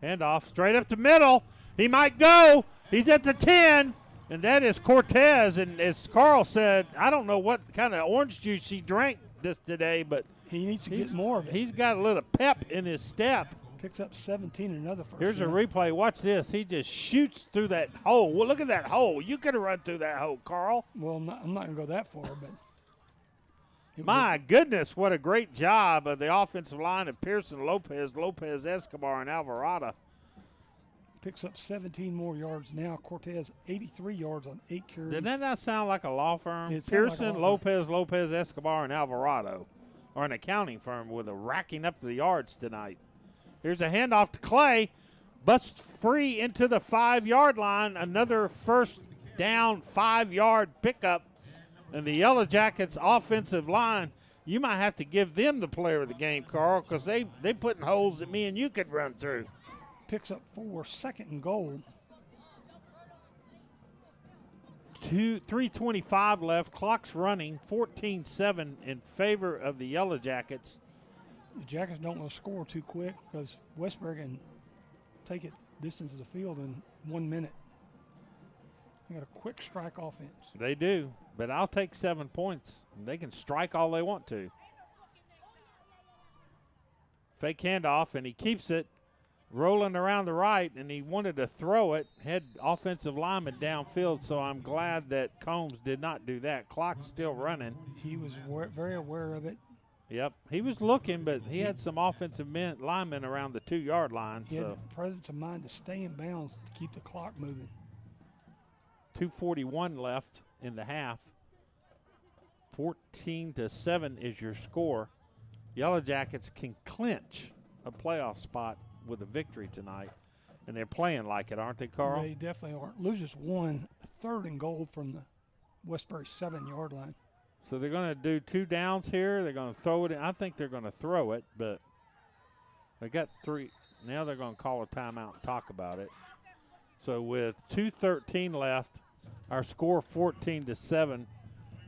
Handoff straight up the middle. He might go. He's at the 10. And that is Cortez. And as Carl said, I don't know what kind of orange juice he drank this today, but he needs to get more of it. He's got a little pep in his step. Picks up 17, another first. Here's a replay. Watch this. He just shoots through that hole. Well, look at that hole. You could have run through that hole, Carl. Well, I'm not going to go that far, but. My goodness, what a great job of the offensive line of Pearson, Lopez, Escobar, and Alvarado. Picks up 17 more yards now. Cortez, 83 yards on 8 carries. Did that not sound like a law firm? It Pearson, like Lopez, Escobar, and Alvarado are an accounting firm with a racking up the yards tonight. Here's a handoff to Clay. Busts free into the 5-yard line. Another first down 5-yard pickup. And the Yellow Jackets offensive line, you might have to give them the player of the game, Carl, because they putting holes that me and you could run through. Picks up 4, 2nd and goal. 3:25 left. Clock's running. 14-7 in favor of the Yellow Jackets. The Jackets don't want to score too quick because Westbury can take it distance of the field in 1 minute. They got a quick strike offense. They do, but I'll take 7 points. They can strike all they want to. Fake handoff, and he keeps it rolling around the right, and he wanted to throw it. Had offensive lineman downfield, so I'm glad that Combs did not do that. Clock's still running. He was very aware of it. Yep, he was looking, but he had some offensive linemen around the 2-yard line. He had the presence of mind to stay in bounds to keep the clock moving. 2:41 left in the half. 14-7 is your score. Yellow Jackets can clinch a playoff spot with a victory tonight, and they're playing like it, aren't they, Carl? They definitely are. Loses 1, 3rd and goal from the Westbury 7-yard line. So they're going to do 2 downs here. They're going to throw it in. I think they're going to throw it, but they got 3. Now they're going to call a timeout and talk about it. So with 2:13 left, our score 14-7,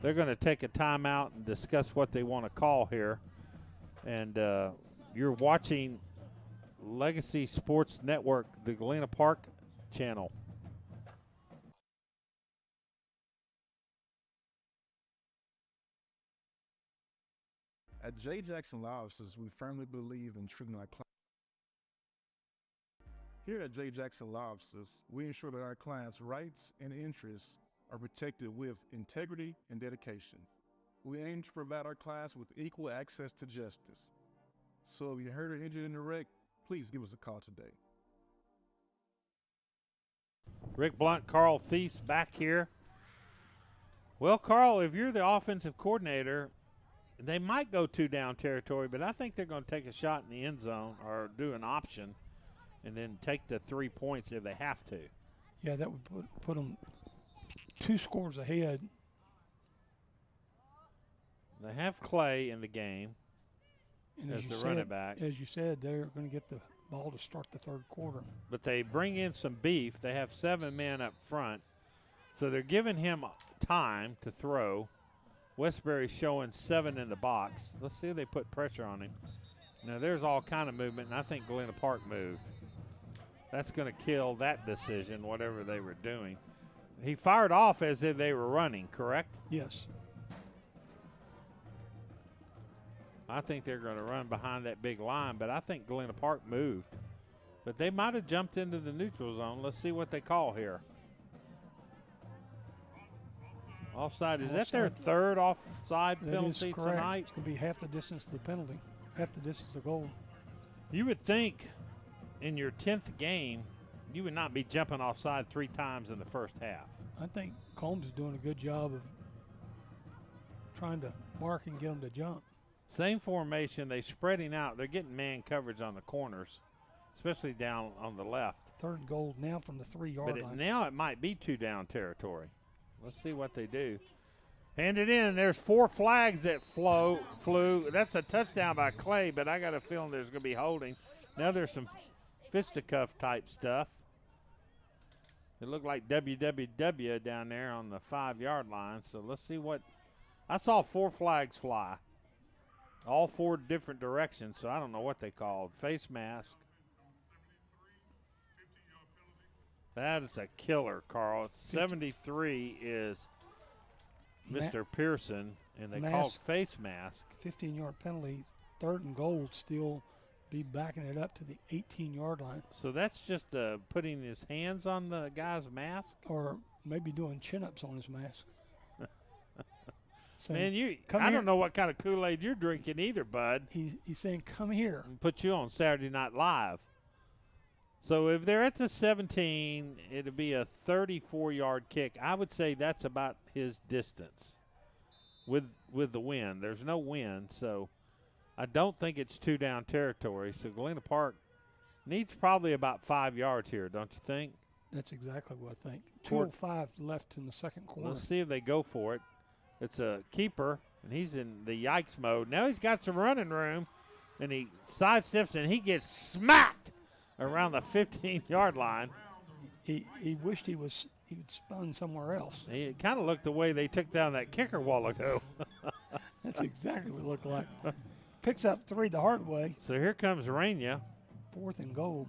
they're going to take a timeout and discuss what they want to call here. And you're watching Legacy Sports Network, the Galena Park channel. At J. Jackson Law Offices, we firmly believe in treating our clients. Here at J. Jackson Law Offices, we ensure that our clients' rights and interests are protected with integrity and dedication. We aim to provide our clients with equal access to justice. So if you're hurt or injured in a wreck, please give us a call today. Rick Blunt, Carl Thies back here. Well, Carl, if you're the offensive coordinator, they might go 2 down territory, but I think they're going to take a shot in the end zone or do an option and then take the 3 points if they have to. Yeah, that would put them 2 scores ahead. They have Clay in the game And as the running back. As you said, they're going to get the ball to start the 3rd quarter. But they bring in some beef. They have 7 men up front, so they're giving him time to throw. Westbury showing 7 in the box. Let's see if they put pressure on him. Now, there's all kind of movement, and I think Galena Park moved. That's going to kill that decision, whatever they were doing. He fired off as if they were running, correct? Yes. I think they're going to run behind that big line, but I think Galena Park moved. But they might have jumped into the neutral zone. Let's see what they call here. Offside. Is that their 3rd offside penalty tonight? It's going to be half the distance to the penalty, half the distance to goal. You would think in your 10th game, you would not be jumping offside 3 times in the first half. I think Combs is doing a good job of trying to mark and get them to jump. Same formation. They're spreading out. They're getting man coverage on the corners, especially down on the left. 3rd and goal now from the 3-yard line. Now it might be 2 down territory. Let's see what they do. Hand it in. There's 4 flags that flew. That's a touchdown by Clay, but I got a feeling there's going to be holding. Now there's some fisticuff type stuff. It looked like WWW down there on the 5-yard line. So let's see what – I saw 4 flags fly, all 4 different directions, so I don't know what they called. Face mask. That is a killer, Carl. 73 is Mr. Pearson, and they called face mask. 15-yard penalty, 3rd and goal, still be backing it up to the 18-yard line. So that's just putting his hands on the guy's mask? Or maybe doing chin-ups on his mask. Man, I don't know what kind of Kool-Aid you're drinking either, bud. He's saying, come here. And put you on Saturday Night Live. So if they're at the 17, it'll be a 34-yard kick. I would say that's about his distance with the wind. There's no wind, so I don't think it's 2-down territory. So Galena Park needs probably about 5 yards here, don't you think? That's exactly what I think. 2:05 left in the second quarter. Let's see if they go for it. It's a keeper, and he's in the yikes mode. Now he's got some running room, and he sidesteps, and he gets smacked around the 15-yard line. He wished he'd spun somewhere else. It kind of looked the way they took down that kicker a while ago. That's exactly what it looked like. Picks up 3 the hard way. So here comes Raina. 4th and goal.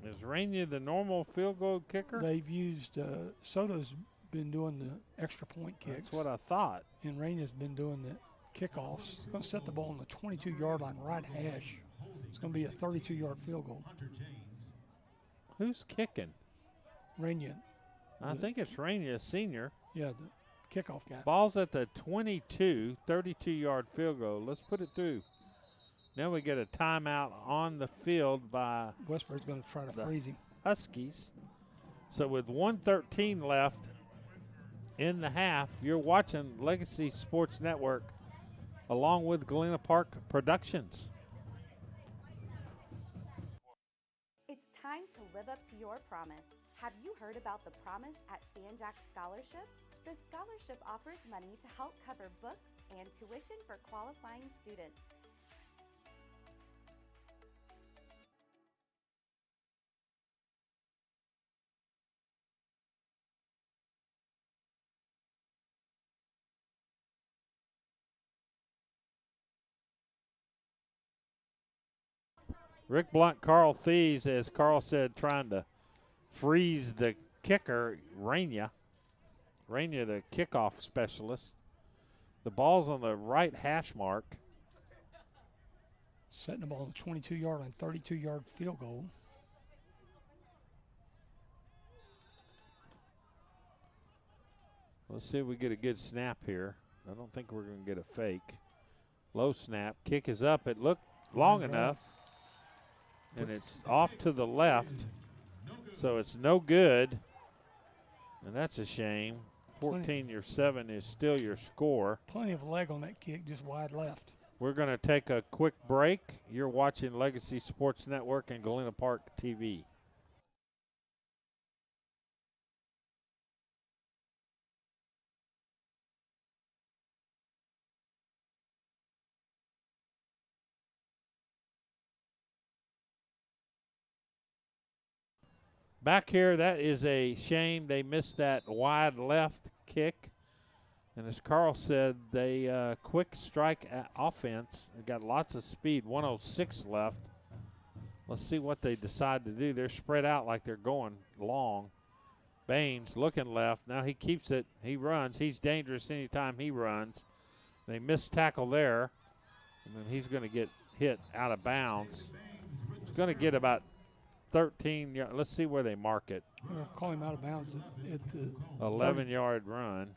Is Raina the normal field goal kicker? They've used Soto's been doing the extra point kicks. That's what I thought. And Raina's been doing the kickoffs. He's going to set the ball on the 22-yard line, right hash. It's going to be a 32-yard field goal. Who's kicking? Raina. I think it's Raina, senior. Yeah, the kickoff guy. Ball's at the 22, 32-yard field goal. Let's put it through. Now we get a timeout on the field by Westbury's going to try to freeze him. Huskies. So with 1:13 left in the half, you're watching Legacy Sports Network along with Galena Park Productions. It's time to live up to your promise. Have you heard about the Promise at Sanjack Scholarship? The scholarship offers money to help cover books and tuition for qualifying students. Rick Blunt, Carl Thies, as Carl said, trying to freeze the kicker, Raina. Raina, the kickoff specialist. The ball's on the right hash mark. Setting the ball on the 22-yard line, 32-yard field goal. Let's see if we get a good snap here. I don't think we're going to get a fake. Low snap. Kick is up. It looked long enough. And it's off to the left. So it's no good. And that's a shame. 14-7 is still your score. Plenty of leg on that kick, just wide left. We're going to take a quick break. You're watching Legacy Sports Network and Galena Park TV. Back here, that is a shame. They missed that wide left kick. And as Carl said, they quick strike offense. They got lots of speed, 106 left. Let's see what they decide to do. They're spread out like they're going long. Baines looking left. Now he keeps it. He runs. He's dangerous anytime he runs. They missed tackle there. And then he's going to get hit out of bounds. He's going to get about 13 yards. Let's see where they mark it. Call him out of bounds at the 11-yard run.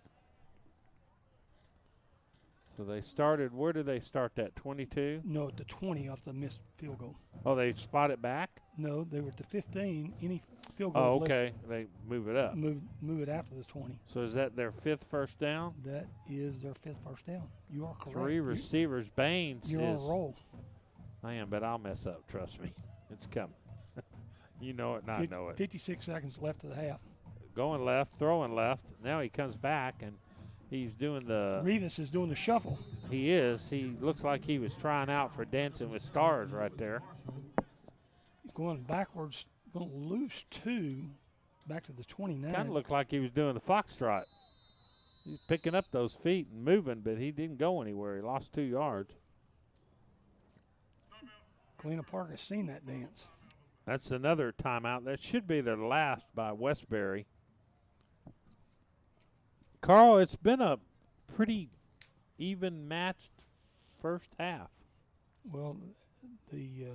So they started, where did they start that, 22? No, at the 20 off the missed field goal. Oh, they spot it back? No, they were at the 15. Any field goal. Oh, okay. They move it up. Move it after the 20. So is that their 5th first down? That is their 5th first down. You are correct. 3 receivers. Baines You're is. on a roll. I am, but I'll mess up. Trust me. It's coming. You know it, and I know it. 56 seconds left of the half. Going left, throwing left. Now he comes back, and he's doing the. Rivas is doing the shuffle. He is. He looks like he was trying out for Dancing with Stars right there. He's going backwards, going to lose 2. back to the 29. Kind of looked like he was doing the foxtrot. He's picking up those feet and moving, but he didn't go anywhere. He lost 2 yards. Galena Park has seen that dance. That's another timeout. That should be their last by Westbury. Carl, it's been a pretty even matched first half. Well, the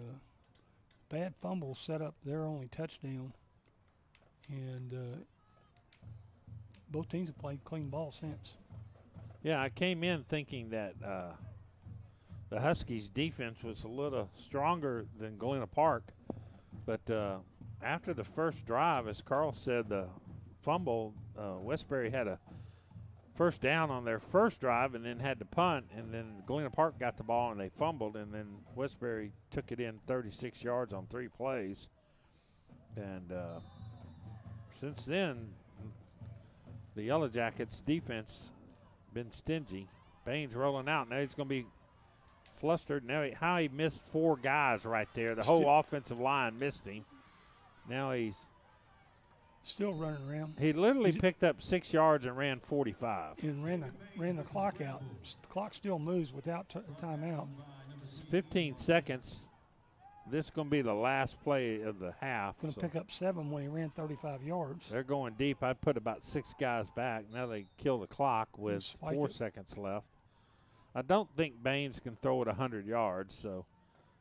bad fumble set up their only touchdown, and both teams have played clean ball since. Yeah, I came in thinking that the Huskies' defense was a little stronger than Galena Park, but after the first drive, as Carl said, the fumble, Westbury had a first down on their first drive and then had to punt, and then Galena Park got the ball and they fumbled, and then Westbury took it in 36 yards on 3 plays. And since then, the Yellow Jackets' defense been stingy. Baines rolling out. Now he's going to be flustered. Now how he missed 4 guys right there. The whole offensive line missed him. Now he's still running around. He literally picked up 6 yards and ran 45. And ran the clock out. The clock still moves without timeout. It's 15 seconds. This is going to be the last play of the half. Going to pick up 7 when he ran 35 yards. They're going deep. I put about 6 guys back. Now they kill the clock with 4 seconds left. I don't think Baines can throw it 100 yards, so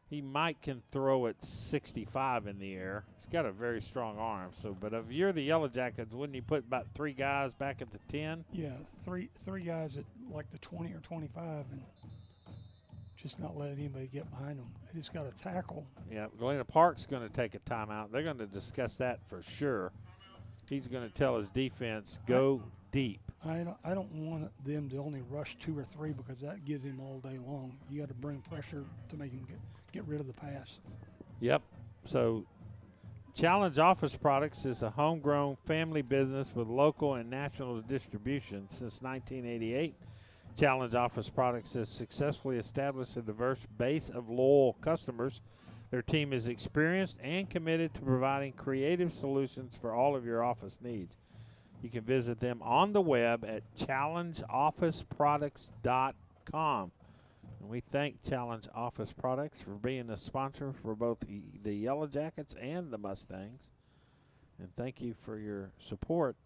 he can throw it 65 in the air. He's got a very strong arm. So, but if you're the Yellow Jackets, wouldn't you put about 3 guys back at the 10? Yeah, three guys at like the 20 or 25, and just not let anybody get behind them. They just got to tackle. Yeah, Galena Park's going to take a timeout. They're going to discuss that for sure. He's going to tell his defense, go deep. I don't want them to only rush 2 or 3 because that gives him all day long. You got to bring pressure to make him get rid of the pass. Yep. So Challenge Office Products is a homegrown family business with local and national distribution since 1988. Challenge Office Products has successfully established a diverse base of loyal customers. Their team is experienced and committed to providing creative solutions for all of your office needs. You can visit them on the web at challengeofficeproducts.com. And we thank Challenge Office Products for being a sponsor for both the Yellow Jackets and the Mustangs. And thank you for your support.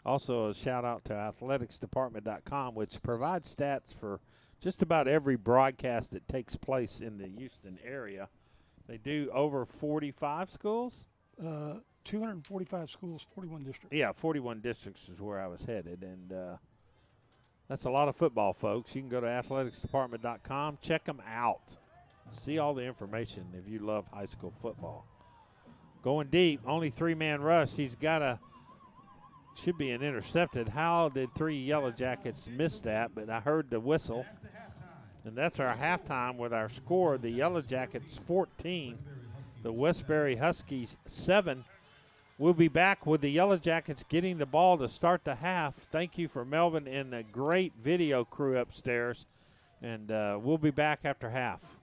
Also, a shout-out to athleticsdepartment.com, which provides stats for just about every broadcast that takes place in the Houston area. They do over 45 schools? 245 schools, 41 districts. Yeah, 41 districts is where I was headed. And that's a lot of football, folks. You can go to athleticsdepartment.com. Check them out. See all the information if you love high school football. Going deep, only 3-man rush. He's got a – should be an intercepted. How did 3 Yellow Jackets miss that? But I heard the whistle. And that's our halftime with our score. The Yellow Jackets 14, the Westbury Huskies 7. We'll be back with the Yellow Jackets getting the ball to start the half. Thank you for Melvin and the great video crew upstairs. And we'll be back after half.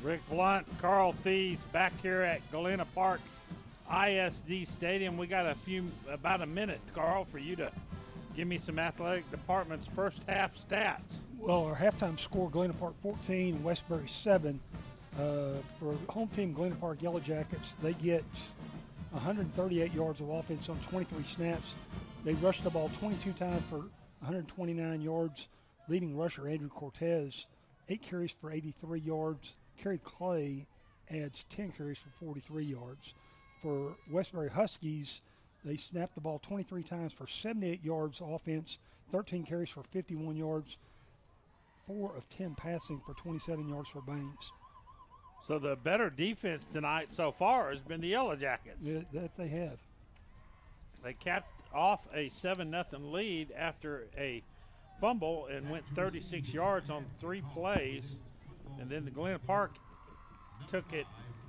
Rick Blunt, Carl Thies back here at Galena Park ISD Stadium. We got about a minute, Carl, for you to give me some athletic department's first half stats. Well, our halftime score, Galena Park 14, Westbury 7. For home team Galena Park Yellow Jackets, they get 138 yards of offense on 23 snaps. They rushed the ball 22 times for 129 yards. Leading rusher Andrew Cortez, 8 carries for 83 yards. Kerry Clay adds 10 carries for 43 yards. For Westbury Huskies, they snapped the ball 23 times for 78 yards offense, 13 carries for 51 yards, 4 of 10 passing for 27 yards for Baines. So the better defense tonight so far has been the Yellow Jackets. Yeah, that they have. They capped off a 7-0 lead after a fumble and went 36 yards on 3 plays. And then the Galena Park took it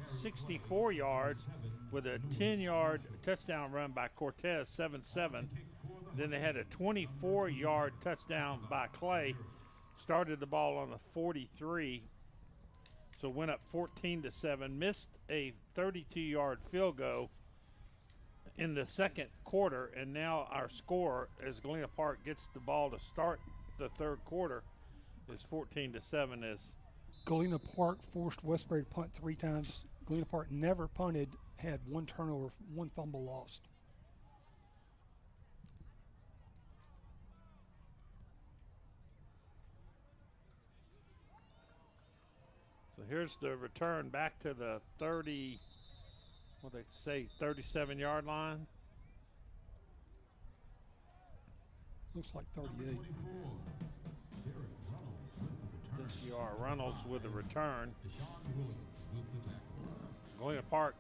64 yards with a 10-yard touchdown run by Cortez, 7-7. Then they had a 24-yard touchdown by Clay. Started the ball on the 43, so went up 14-7. Missed a 32-yard field goal in the second quarter, and now our score as Galena Park gets the ball to start the third quarter is 14-7. As Galena Park forced Westbury to punt 3 times. Galena Park never punted, had 1 turnover, 1 fumble lost. So here's the return back to the 37-yard line. Looks like 38. You are Reynolds with the return. Galena Park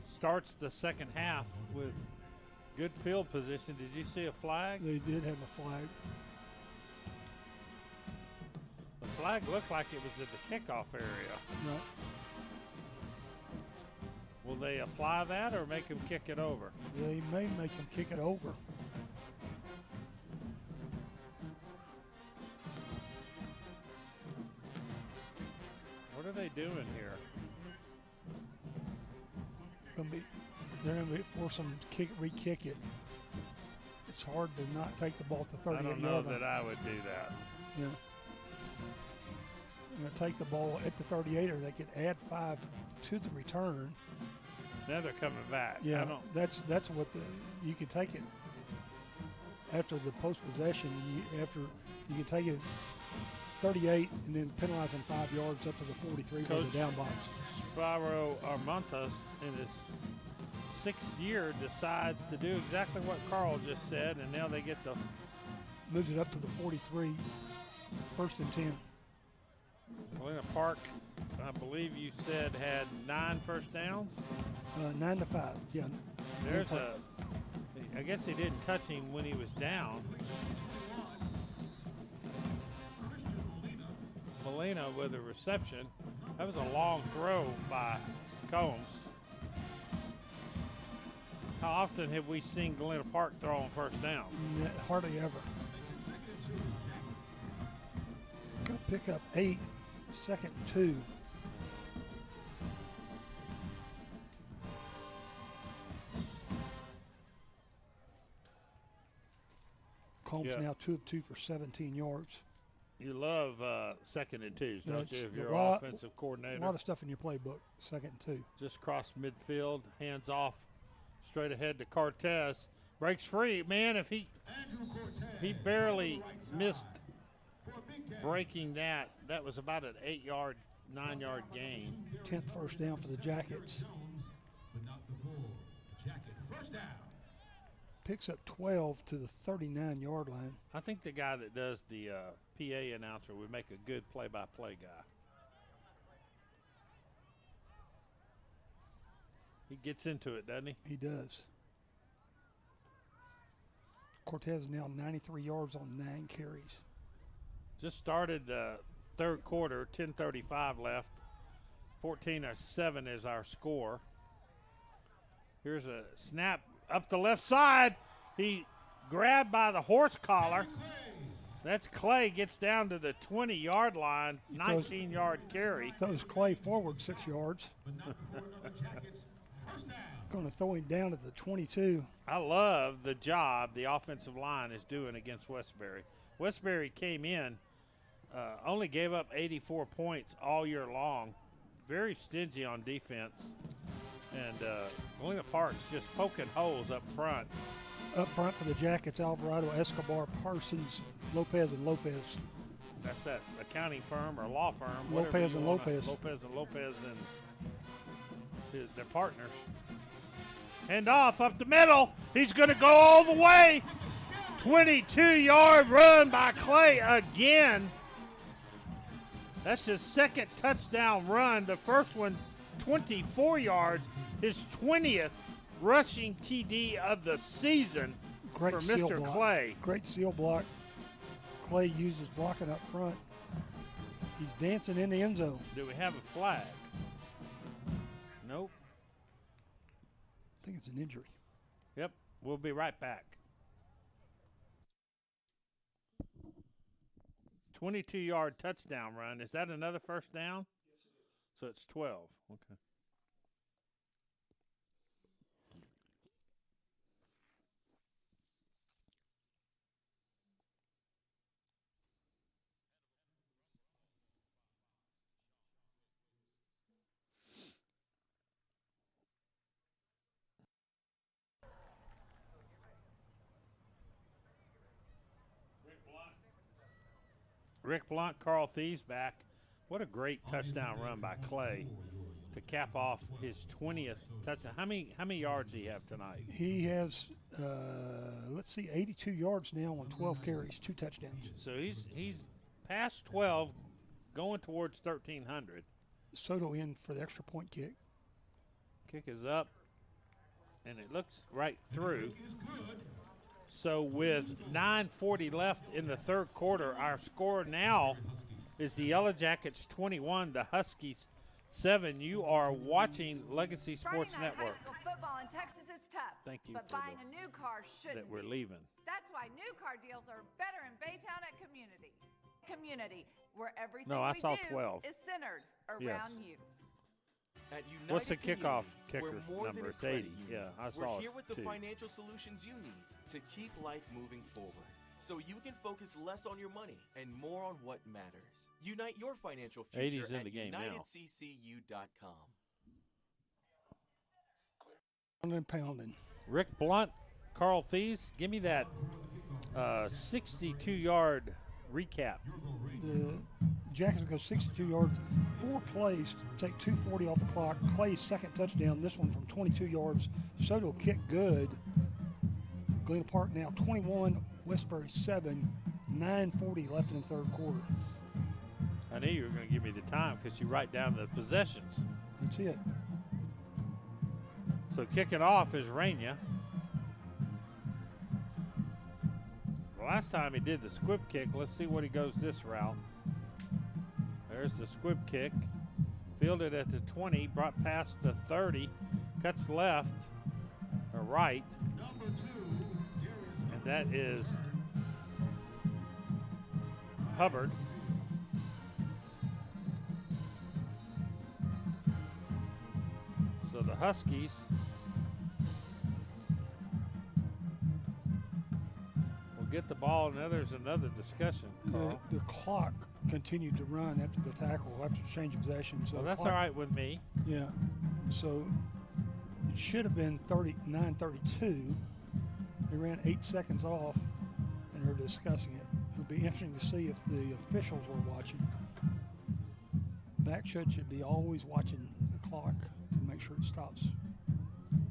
starts the second half with good field position. Did you see a flag? They did have a flag. The flag looked like it was at the kickoff area. Right. Will they apply that or make them kick it over? They may make them kick it over. What are they doing here? They're going to be force them to re-kick it. It's hard to not take the ball to 38 I don't know yard that I would do that. Yeah. They're going to take the ball at the 38, or they could add 5 to the return. Now they're coming back. Yeah, that's what you can take it after the post possession. After you can take it 38 and then penalize them 5 yards up to the 43 by the down box. Spyro Armontes in his 6th year decides to do exactly what Carl just said, and now they get the moves it up to the 43, 1st and 10. Galena Park, I believe you said, had 9 first downs? 9 to 5, yeah. I guess they didn't touch him when he was down. Molina with a reception. That was a long throw by Combs. How often have we seen Galena Park throw on first down? Hardly ever. Going to pick up 8, 2nd and 2. Combs now 2 of 2 for 17 yards. You love 2nd and 2s, don't you, if you're an offensive coordinator? A lot of stuff in your playbook, 2nd and 2. Just cross midfield, hands off, straight ahead to Cortez. Breaks free. Man, if he barely missed breaking that. That was about an 8-yard, 9-yard gain. 10th first down for the Jackets. Picks up 12 to the 39-yard line. I think the guy that does the PA announcer would make a good play-by-play guy. He gets into it, doesn't he? He does. Cortez now 93 yards on 9 carries. Just started the third quarter, 10:35 left. 14-7 is our score. Here's a snap up the left side. He grabbed by the horse collar. That's Clay gets down to the 20-yard line, 19-yard carry. Throws Clay forward 6 yards. Going to throw him down to the 22. I love the job the offensive line is doing against Westbury. Westbury came in, only gave up 84 points all year long. Very stingy on defense. And Galena Park's just poking holes up front. Up front for the Jackets, Alvarado, Escobar, Parsons, Lopez, and Lopez. That's that accounting firm or law firm. Lopez and Lopez. Lopez and Lopez and their partners. Hand off up the middle. He's going to go all the way. 22-yard run by Clay again. That's his second touchdown run. The first one, 24 yards. His 20th rushing TD of the season for Mr. Clay. Great seal block. Clay uses blocking up front. He's dancing in the end zone. Do we have a flag? Nope. I think it's an injury. Yep. We'll be right back. 22-yard touchdown run. Is that another first down? Yes, it is. So it's 12. Okay. Rick Blunt, Carl Thieves back. What a great touchdown run by Clay to cap off his 20th touchdown. How many yards do he have tonight? He has, 82 yards now on 12 carries, 2 touchdowns. So he's past 12, going towards 1,300. Soto in for the extra point kick. Kick is up, and it looks right through. So with 9:40 left in the third quarter, our score now is the Yellow Jackets 21, the Huskies 7. You are watching Legacy Sports Network. High school football in Texas is tough. Thank you But for buying a new car shouldn't that we're be. leaving. That's why new car deals are better in Baytown at Community. Community, where everything No, I we saw do 12. is centered around Yes. you. At United What's the kickoff Community, kicker's we're more than number? a It's credit 80. union. Yeah, I saw We're it here with the too. financial solutions you need to keep life moving forward, so you can focus less on your money and more on what matters. Unite your financial future 80's in at the game now. UnitedCCU.com. Pounding. Rick Blunt, Carl Thieves, give me that 62-yard recap. The Jackets go 62 yards, 4 plays, take 2:40 off the clock. Clay's second touchdown, this one from 22 yards. Soto kick good. Galena Park now 21, Westbury 7, 9:40 left in the third quarter. I knew you were going to give me the time because you write down the possessions. That's it. So kicking off is Raina. The last time he did the squib kick, let's see what he goes this route. There's the squib kick. Fielded at the 20, brought past the 30, cuts left or right. And that is Hubbard. So the Huskies will get the ball. Now there's another discussion, Carl. The clock continued to run after the tackle, after the change of possession. So Well, that's all right with me. Yeah. So it should have been 39:32. They ran 8 seconds off, and they're discussing it. It'll be interesting to see if the officials were watching. Back judge should be always watching the clock to make sure it stops.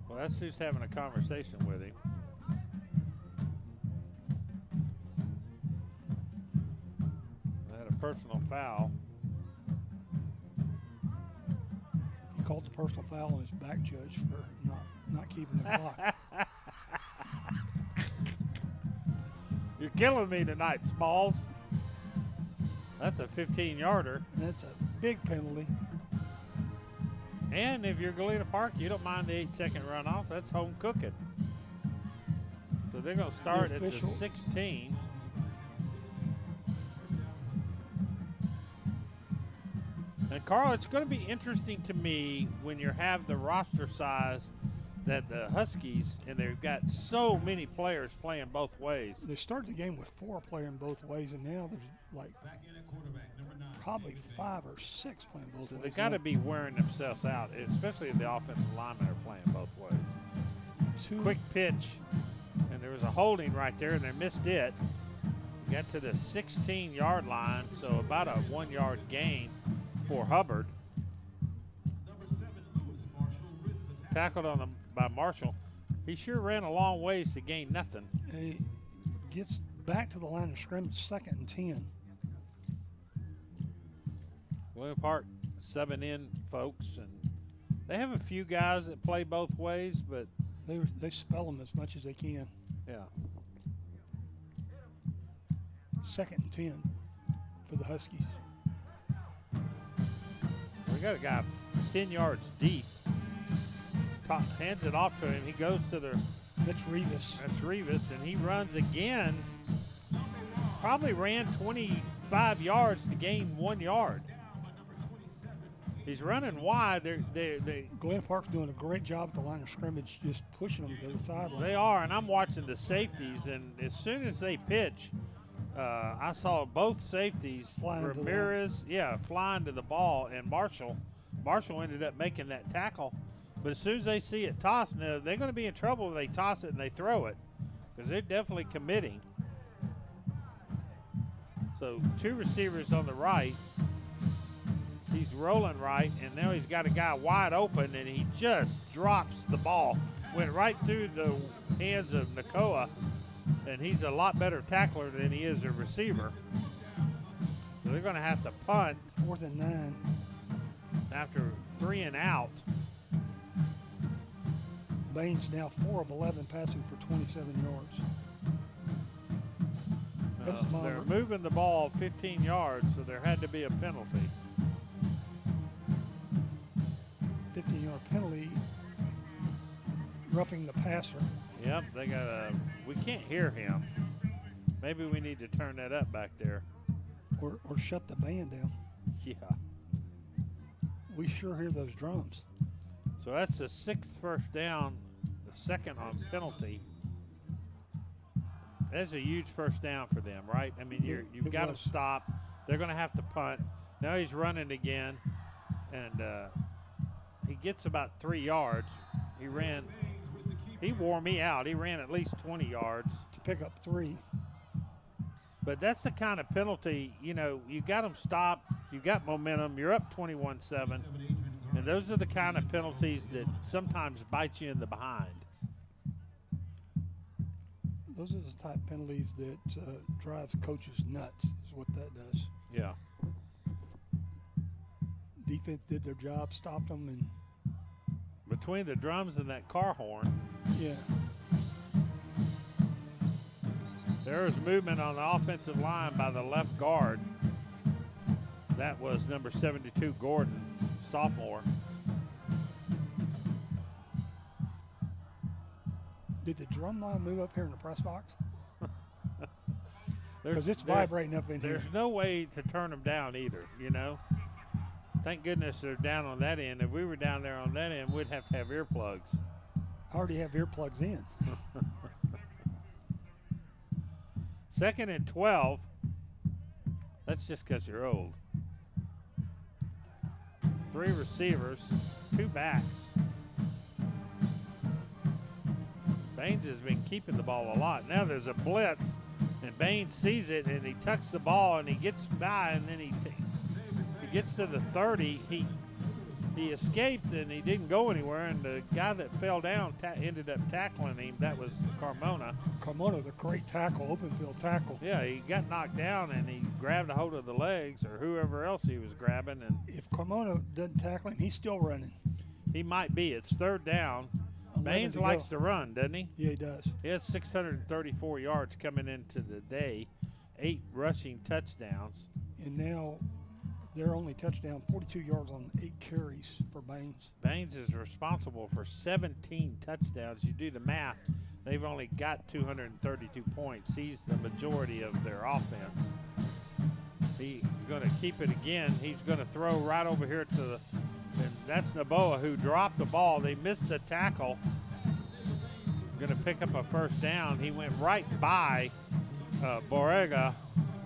Well, that's who's having a conversation with him. They had a personal foul. He called the personal foul on his back judge for not keeping the clock. You're killing me tonight, Smalls. That's a 15-yarder. That's a big penalty. And if you're Galena Park, you don't mind the 8-second runoff. That's home cooking. So they're going to start at the 16. And Carl, it's going to be interesting to me when you have the roster size that the Huskies, and they've got so many players playing both ways. They started the game with 4 playing both ways, and now there's like probably 5 or 6 playing both So ways. they got to be wearing themselves out, especially if the offensive linemen are playing both ways. Quick pitch, and there was a holding right there, and they missed it. Got to the 16-yard line, so about a 1-yard gain for Hubbard. Tackled on by Marshall. He sure ran a long ways to gain nothing. He gets back to the line of scrimmage, 2nd and 10. Galena Park subbing in folks, and they have a few guys that play both ways, but They spell them as much as they can. yeah. 2nd and 10 for the Huskies. We got a guy 10 yards deep. Hands it off to him. He goes to the. That's Revis. That's Revis, and he runs again. Probably ran 25 yards to gain 1 yard. He's running wide. Galena Park's doing a great job at the line of scrimmage, just pushing them to the sideline. They are, and I'm watching the safeties, and as soon as they pitch, I saw both safeties, Flying to the Ramirez, flying to the ball, and Marshall ended up making that tackle. But as soon as they see it tossed, now they're going to be in trouble if they toss it and they throw it, because they're definitely committing. So 2 receivers on the right. He's rolling right, and now he's got a guy wide open, and he just drops the ball. Went right through the hands of Nakoa, and he's a lot better tackler than he is a receiver. So they're going to have to punt. 4th and 9. After 3 and out. Baines now 4 of 11 passing for 27 yards. They're moving the ball 15 yards, so there had to be a penalty. 15-yard penalty, roughing the passer. Yep, they got a. We can't hear him. Maybe we need to turn that up back there. Or shut the band down. Yeah. We sure hear those drums. So that's the 6th first down, the 2nd on penalty. That's a huge first down for them, right? I mean, you've got them stopped. They're going to have to punt. Now he's running again, and he gets about 3 yards. He wore me out. He ran at least 20 yards. To pick up 3. But that's the kind of penalty, you got them stopped. You've got momentum. You're up 21-7. And those are the kind of penalties that sometimes bite you in the behind. Those are the type of penalties that drives coaches nuts, is what that does. Yeah. Defense did their job, stopped them, and between the drums and that car horn. Yeah. There was movement on the offensive line by the left guard. That was number 72, Gordon, sophomore. Did the drum line move up here in the press box? Because it's vibrating up in here. There's no way to turn them down either, Thank goodness they're down on that end. If we were down there on that end, we'd have to have earplugs. I already have earplugs in. 2nd and 12. That's just because you're old. 3 receivers, 2 backs. Baines has been keeping the ball a lot. Now there's a blitz, and Baines sees it, and he tucks the ball, and he gets by, and then he gets to the 30. He escaped, and he didn't go anywhere, and the guy that fell down ended up tackling him. That was Carmona. Carmona, the great tackle, open field tackle. Yeah, he got knocked down, and he grabbed a hold of the legs or whoever else he was grabbing. And if Carmona doesn't tackle him, he's still running. He might be. It's 3rd down. Baines likes to run, doesn't he? Yeah, he does. He has 634 yards coming into the day, 8 rushing touchdowns. And now their only touchdown, 42 yards on 8 carries for Baines. Baines is responsible for 17 touchdowns. You do the math, they've only got 232 points. He's the majority of their offense. He's going to keep it again. He's going to throw right over here to the, and that's Naboa who dropped the ball. They missed the tackle. Going to pick up a first down. He went right by Borrega,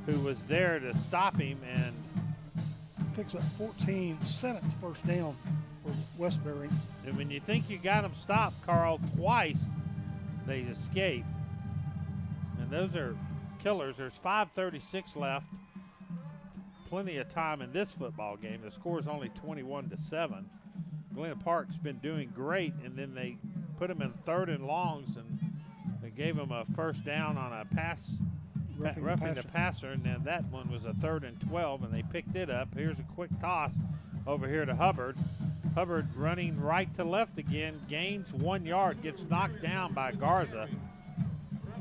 who was there to stop him, and picks up 14, seventh first down for Westbury. And when you think you got them stopped, Carl, twice they escape. And those are killers. There's 5:36 left. Plenty of time in this football game. The score is only 21-7. Galena Park's been doing great, and then they put them in 3rd and longs, and they gave them a first down on a pass, roughing the passer, and then that one was a 3rd and 12, and they picked it up. Here's a quick toss over here to Hubbard. Hubbard running right to left again, gains 1 yard, gets knocked down by Garza.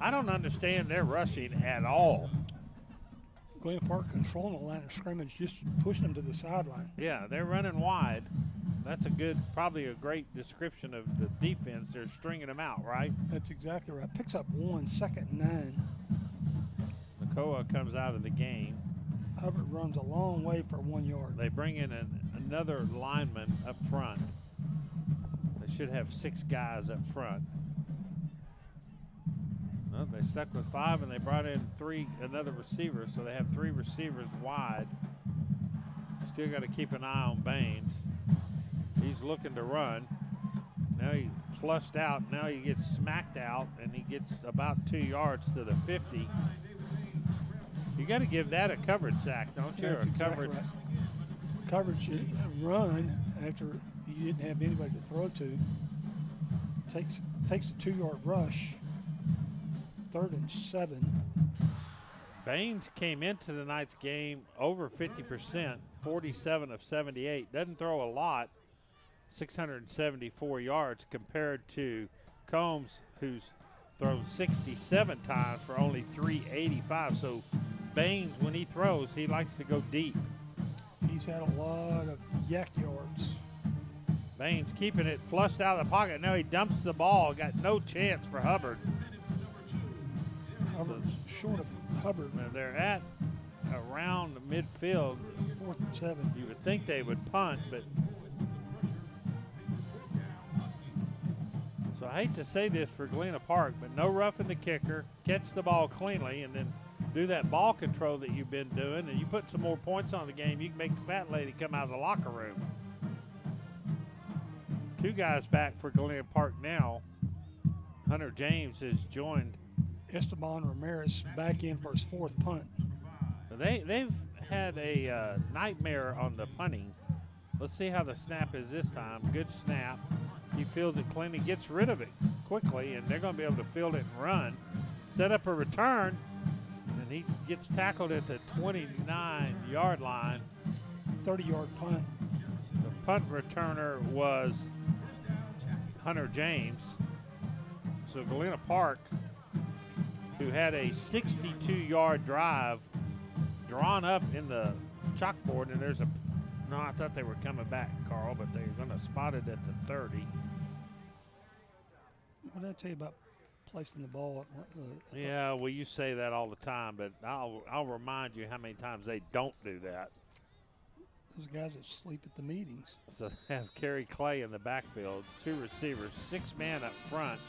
I don't understand their rushing at all. Galena Park controlling the line of scrimmage, just pushing them to the sideline. Yeah, they're running wide. That's a good, probably a great description of the defense. They're stringing them out, right? That's exactly right. Picks up 1, 2nd and 9. Makoa comes out of the game. Hubbard runs a long way for 1 yard. They bring in another lineman up front. They should have 6 guys up front. Well, they stuck with 5, and they brought in another receiver, so they have 3 receivers wide. Still got to keep an eye on Baines. He's looking to run. Now he flushed out. Now he gets smacked out, and he gets about 2 yards to the 50. You got to give that a coverage sack, don't you? That's exactly right. Coverage run after you didn't have anybody to throw to. Takes a 2-yard rush. 3rd and 7. Baines came into tonight's game over 50%, 47 of 78. Doesn't throw a lot, 674 yards compared to Combs, who's thrown 67 times for only 385. So Baines, when he throws, he likes to go deep. He's had a lot of yak yards. Baines keeping it flushed out of the pocket. Now he dumps the ball. Got no chance for Hubbard. Hubbard's short of Hubbard. Now they're at around the midfield. 4th and 7. You would think they would punt, but so I hate to say this for Galena Park, but no roughing the kicker, catch the ball cleanly, and then do that ball control that you've been doing, and you put some more points on the game, you can make the fat lady come out of the locker room. 2 guys back for Galena Park now. Hunter James has joined. Esteban Ramirez back in for his 4th punt. They've had a nightmare on the punting. Let's see how the snap is this time. Good snap. He fields it cleanly, gets rid of it quickly, and they're going to be able to field it and run. Set up a return, and he gets tackled at the 29-yard line. 30-yard punt. The punt returner was Hunter James. So Galena Park, who had a 62-yard drive drawn up in the chalkboard, and there's no, I thought they were coming back, Carl, but they're going to spot it at the 30. What did I tell you about placing the ball at yeah, well, you say that all the time, but I'll remind you how many times they don't do that. Those guys that sleep at the meetings. So they have Kerry Clay in the backfield, 2 receivers, 6 men up front,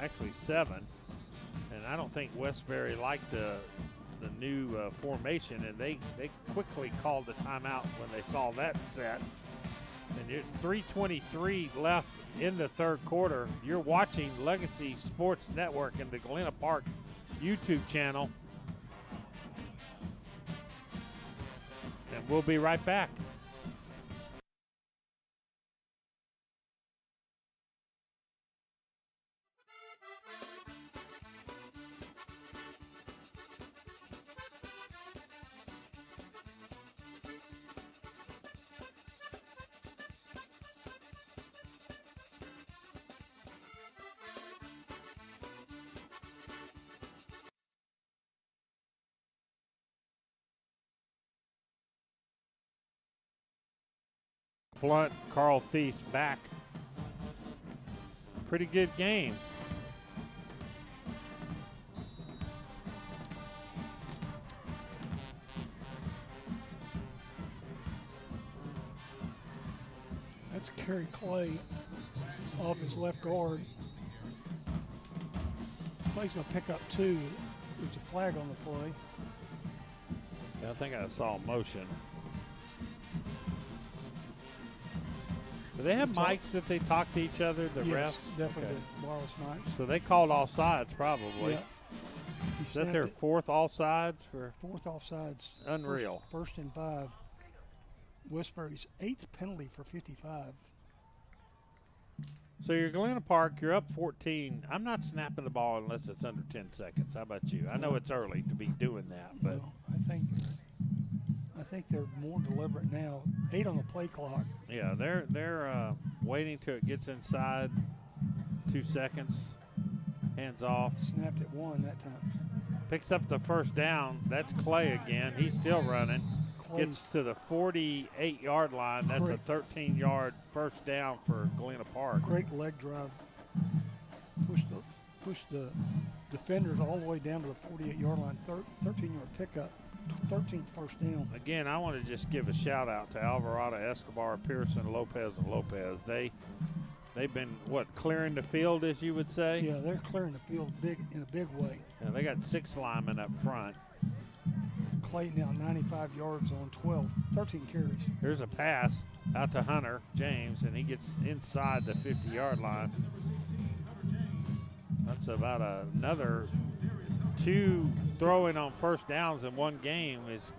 actually 7. And I don't think Westbury liked the new formation, and they quickly called the timeout when they saw that set. And there's 3:23 left in the 3rd quarter. You're watching Legacy Sports Network and the Galena Park YouTube channel. And we'll be right back. Blunt, Carl Thies back. Pretty good game. It's Kerry Clay off his left guard. Clay's going to pick up 2. There's a flag on the play. Yeah, I think I saw motion. Do they have mics that they talk to each other, the Yes, refs? definitely. Okay. Wireless mics. So they called all sides probably. Yeah. Is that their 4th all sides for? 4th offsides. Unreal. First and 5. Westbury's 8th penalty for 55. So you're Galena Park, you're up 14. I'm not snapping the ball unless it's under 10 seconds. How about you? I know it's early to be doing that, but Well, I think they're more deliberate now. 8 on the play clock. yeah, they're waiting till it gets inside 2 seconds. Hands off. Snapped at 1 that time. Picks up the first down. That's Clay again. He's still running. Clay. Gets to the 48-yard line. That's a 13-yard first down for Galena Park. Great leg drive. Pushed the defenders all the way down to the 48-yard line. 13-yard pickup. 13th first down. Again, I want to just give a shout out to Alvarado, Escobar, Pearson, Lopez, and Lopez. They've been clearing the field, as you would say. Yeah, they're clearing the field in a big way. Yeah, they got 6 linemen up front. Clay now 95 yards on 13 carries. Here's a pass out to Hunter James, and he gets inside the 50-yard line. That's about another 2 throwing on first downs in one game is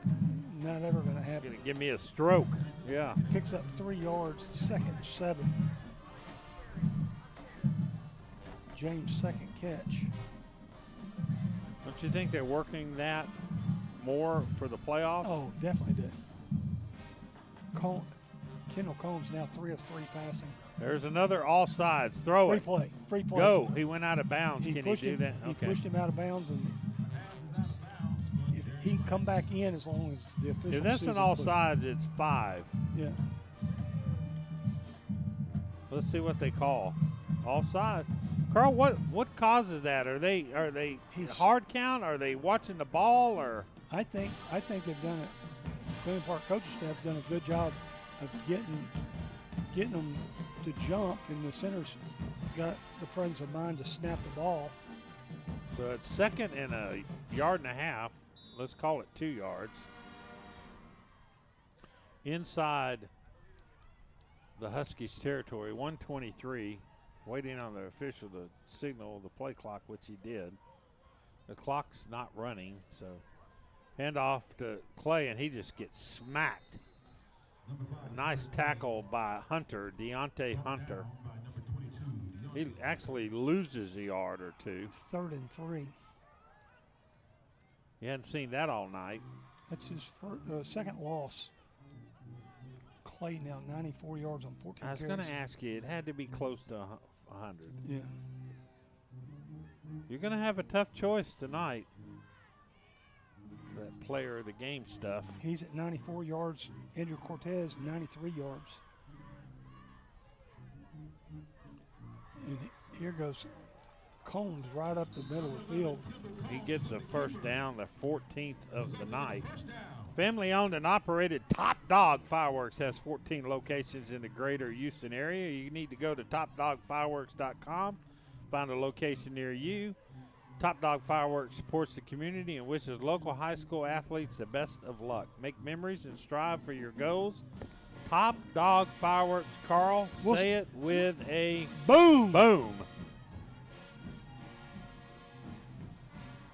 not ever going to happen. Going to give me a stroke. Yeah. Picks up 3 yards, 2nd and 7. James' 2nd catch. Don't you think they're working that more for the playoffs? Oh, definitely did. Kendall Combs now 3 of 3 passing. There's another all sides. Throw Free it. play. Free play. Go. He went out of bounds. Can he do him, that? He Okay. pushed him out of bounds, and if he can come back in as long as the official If that's sees an him all push. sides, it's 5. Yeah. Let's see what they call. All sides. Carl, what causes that? Are they hard count? Are they watching the ball, or? I think they've done it. Galena Park coaching staff's done a good job of getting them to jump, and the center's got the presence of mind to snap the ball. So it's 2nd and a yard and a half. Let's call it 2 yards. Inside the Huskies territory, 123. Waiting on the official to signal the play clock, which he did. The clock's not running, so hand off to Clay, and he just gets smacked. A nice tackle by Hunter, Deontay Hunter. He actually loses a yard or 2. 3rd and 3. You hadn't seen that all night. That's his 2nd loss. Clay now 94 yards on 14 I was carries. going to ask you, it had to be close to 100. Yeah. You're going to have a tough choice tonight. That player of the game stuff. He's at 94 yards. Andrew Cortez, 93 yards. And here goes Combs right up the middle of the field. He gets a first down, the 14th of the night. Family owned and operated Top Dog Fireworks has 14 locations in the greater Houston area. You need to go to topdogfireworks.com, find a location near you. Top Dog Fireworks supports the community and wishes local high school athletes the best of luck. Make memories and strive for your goals. Top Dog Fireworks. Carl, say it with a boom. Boom.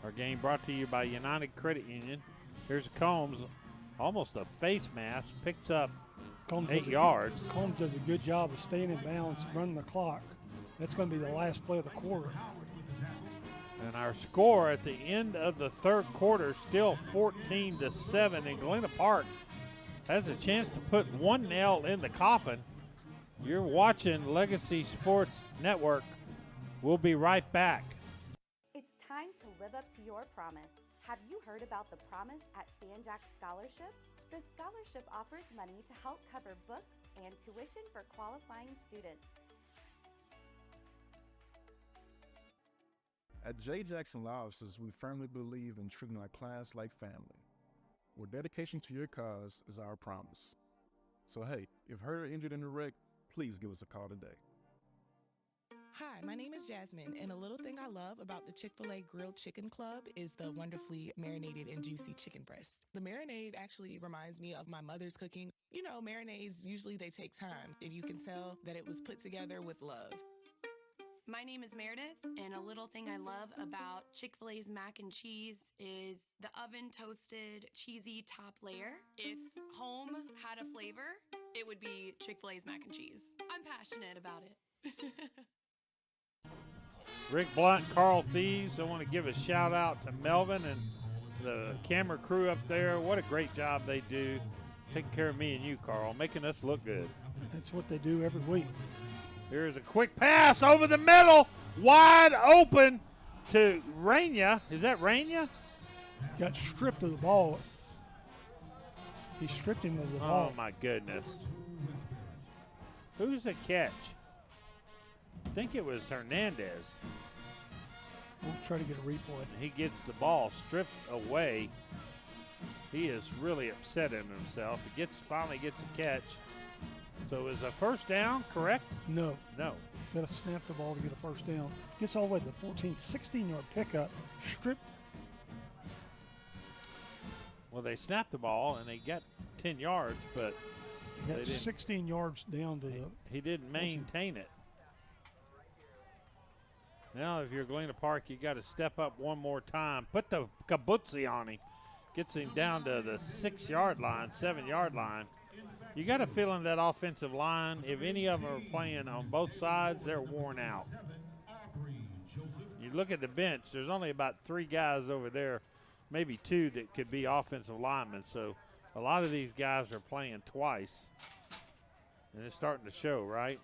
Our game brought to you by United Credit Union. Here's Combs, almost a face mask, picks up 8 yards. Combs does a good job of staying in bounds, running the clock. That's going to be the last play of the quarter. And our score at the end of the 3rd quarter, still 14-7, and Galena Park has a chance to put one nail in the coffin. You're watching Legacy Sports Network. We'll be right back. It's time to live up to your promise. Have you heard about the Promise at San Jack Scholarship? The scholarship offers money to help cover books and tuition for qualifying students. At J. Jackson Law Offices, we firmly believe in treating our clients like family, where dedication to your cause is our promise. So hey, if hurt or injured in a wreck, please give us a call today. Hi, my name is Jasmine, and a little thing I love about the Chick-fil-A Grilled Chicken Club is the wonderfully marinated and juicy chicken breast. The marinade actually reminds me of my mother's cooking. You know, marinades, usually they take time, and you can tell that it was put together with love. My name is Meredith, and a little thing I love about Chick-fil-A's mac and cheese is the oven toasted cheesy top layer. If home had a flavor, it would be Chick-fil-A's mac and cheese. I'm passionate about it. Rick Blunt, Carl Thieves. I want to give a shout out to Melvin and the camera crew up there. What a great job they do taking care of me and you, Carl, making us look good. That's what they do every week. Here's a quick pass over the middle, wide open to Raina. Is that Raina? Got stripped of the ball. He stripped him of the ball. Oh, my goodness. Who's the catch? I think it was Hernandez. We'll try to get a replay. He gets the ball stripped away. He is really upset at himself. He finally gets a catch. So it was a first down, correct? No. No. Got to snap the ball to get a first down. Gets all the way to the 14, 16-yard pickup. Stripped. Well, they snapped the ball, and they got 10 yards, but He got 16 yards down to the. he didn't maintain it. Now, if you're Galena Park, you got to step up one more time. Put the kabutzi on him. Gets him down to the 6-yard line, 7-yard line. You got a feeling that offensive line, if any of them are playing on both sides, they're worn out. You look at the bench, there's only about 3 guys over there, maybe 2 that could be offensive linemen. So a lot of these guys are playing twice. And it's starting to show, right?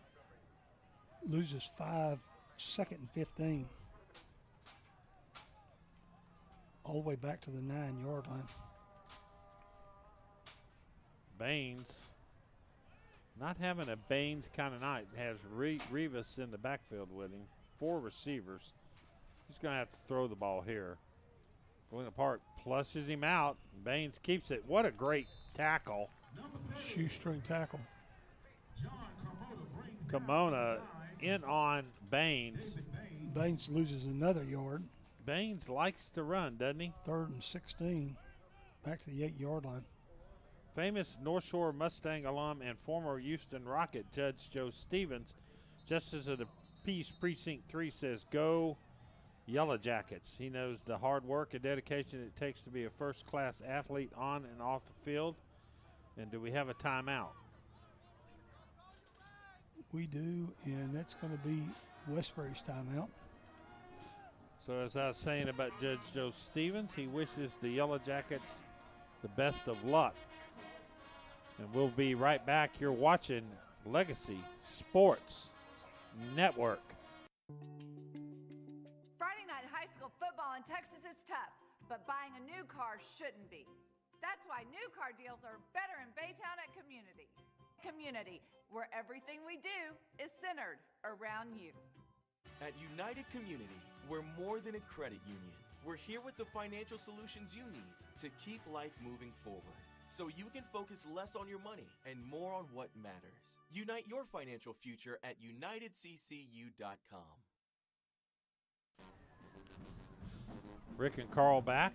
Loses 5, 2nd and 15. All the way back to the 9-yard line. Baines, not having a Baines kind of night, has Rivas in the backfield with him. 4 receivers. He's going to have to throw the ball here. Galena Park plushes him out. Baines keeps it. What a great tackle. Shoestring tackle. Kimona in on Baines. Baines loses another yard. Baines likes to run, doesn't he? 3rd and 16. Back to the 8-yard line. Famous North Shore Mustang alum and former Houston Rocket Judge Joe Stevens, Justice of the Peace Precinct 3, says, "Go Yellow Jackets." He knows the hard work and dedication it takes to be a first-class athlete on and off the field. And do we have a timeout? We do, and that's going to be Westbury's timeout. So as I was saying about Judge Joe Stevens, he wishes the Yellow Jackets the best of luck. And we'll be right back. You're watching Legacy Sports Network. Friday night high school football in Texas is tough, but buying a new car shouldn't be. That's why new car deals are better in Baytown at Community. Community, where everything we do is centered around you. At United Community, we're more than a credit union. We're here with the financial solutions you need to keep life moving forward, so you can focus less on your money and more on what matters. Unite your financial future at unitedccu.com. Rick and Carl back,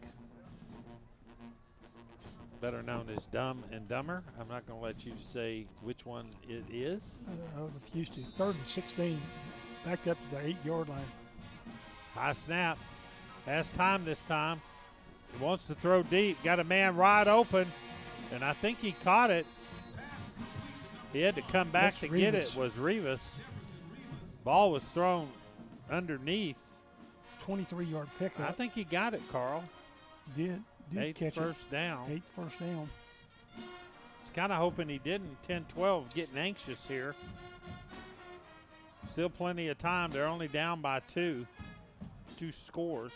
better known as Dumb and Dumber. I'm not going to let you say which one it is. I refuse to. 3rd and 16. Backed up to the 8-yard line. High snap. Has time this time. He wants to throw deep. Got a man wide open, and I think he caught it. He had to come back to get it. Was Rivas. Ball was thrown underneath. 23-yard pickup. I think he got it, Carl. Did Eighth catch first it. down. 8th first down. He's kind of hoping he didn't. 10-12, getting anxious here. Still plenty of time. They're only down by 2 scores.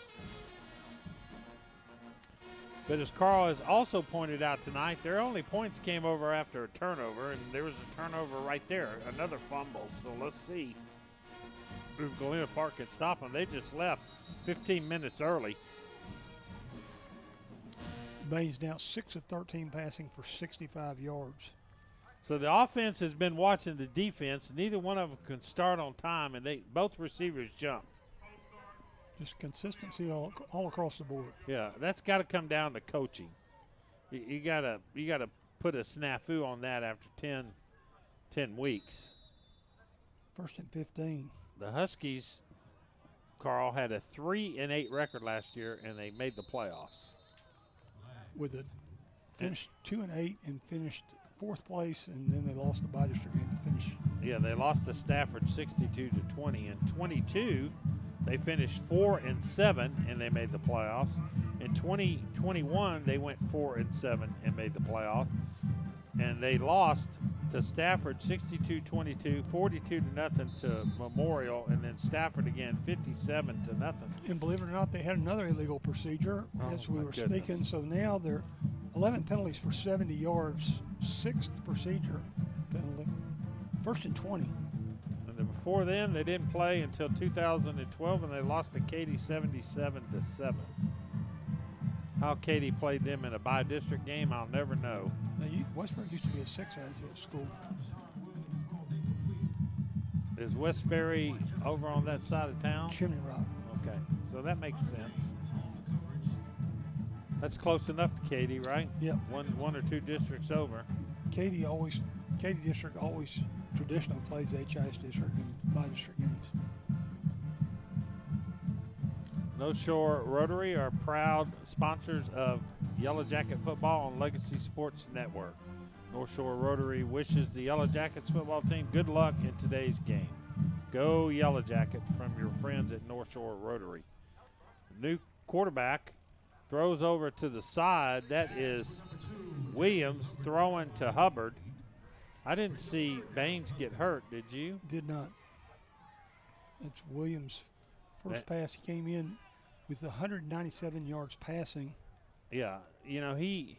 But as Carl has also pointed out tonight, their only points came over after a turnover, and there was a turnover right there, another fumble. So let's see if Galena Park can stop them. They just left 15 minutes early. Baines now 6 of 13 passing for 65 yards. So the offense has been watching the defense. Neither one of them can start on time, and both receivers jumped. Just consistency all across the board. Yeah, that's got to come down to coaching. You gotta put a snafu on that after 10 weeks. 1st and 15. The Huskies, Carl, had a 3-8 record last year, and they made the playoffs. Finished 2-8 and finished 4th place, and then they lost the bi-district game to finish. Yeah, they lost to Stafford 62-20. In 22, they finished 4-7, and they made the playoffs. In 2021, they went 4-7 and made the playoffs, and they lost to Stafford 62-22, 42-0 to Memorial, and then Stafford again 57-0. And believe it or not, they had another illegal procedure as we were speaking. So now they're 11 penalties for 70 yards, 6th procedure penalty, 1st and 20. And then before then, they didn't play until 2012, and they lost to Katy 77-7. How Katy played them in a bi-district game, I'll never know. Now, Westbury used to be a 6A school. Is Westbury over on that side of town? Chimney Rock. Okay, so that makes sense. That's close enough to Katy, right? Yep. One or two districts over. Katy district always traditionally plays the HIS district in bi-district games. North Shore Rotary are proud sponsors of Yellow Jacket football on Legacy Sports Network. North Shore Rotary wishes the Yellow Jackets football team good luck in today's game. Go Yellow Jackets from your friends at North Shore Rotary. New quarterback throws over to the side. That is Williams throwing to Hubbard. I didn't see Baines get hurt, did you? Did not. That's Williams' first pass. He came in with 197 yards passing. Yeah, you know, he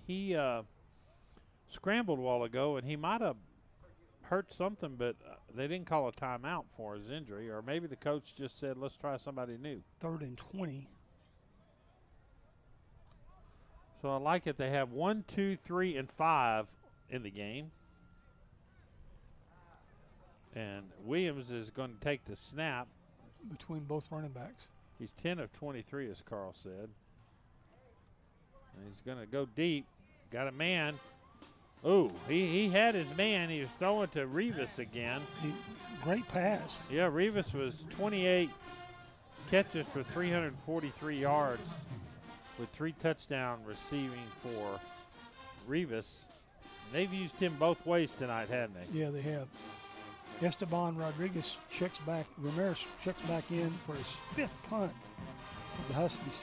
scrambled a while ago, and he might have hurt something, but they didn't call a timeout for his injury, or maybe the coach just said, let's try somebody new. 3rd and 20. So I like it. They have 1, 2, 3, and 5 in the game. And Williams is going to take the snap. Between both running backs. He's 10 of 23, as Carl said. And he's going to go deep. Got a man. Oh, he had his man. He was throwing to Rivas again. Great pass. Yeah, Rivas was 28 catches for 343 yards with 3 touchdowns receiving for Rivas. They've used him both ways tonight, haven't they? Yeah, they have. Esteban Ramirez checks back in for his 5th punt for the Huskies.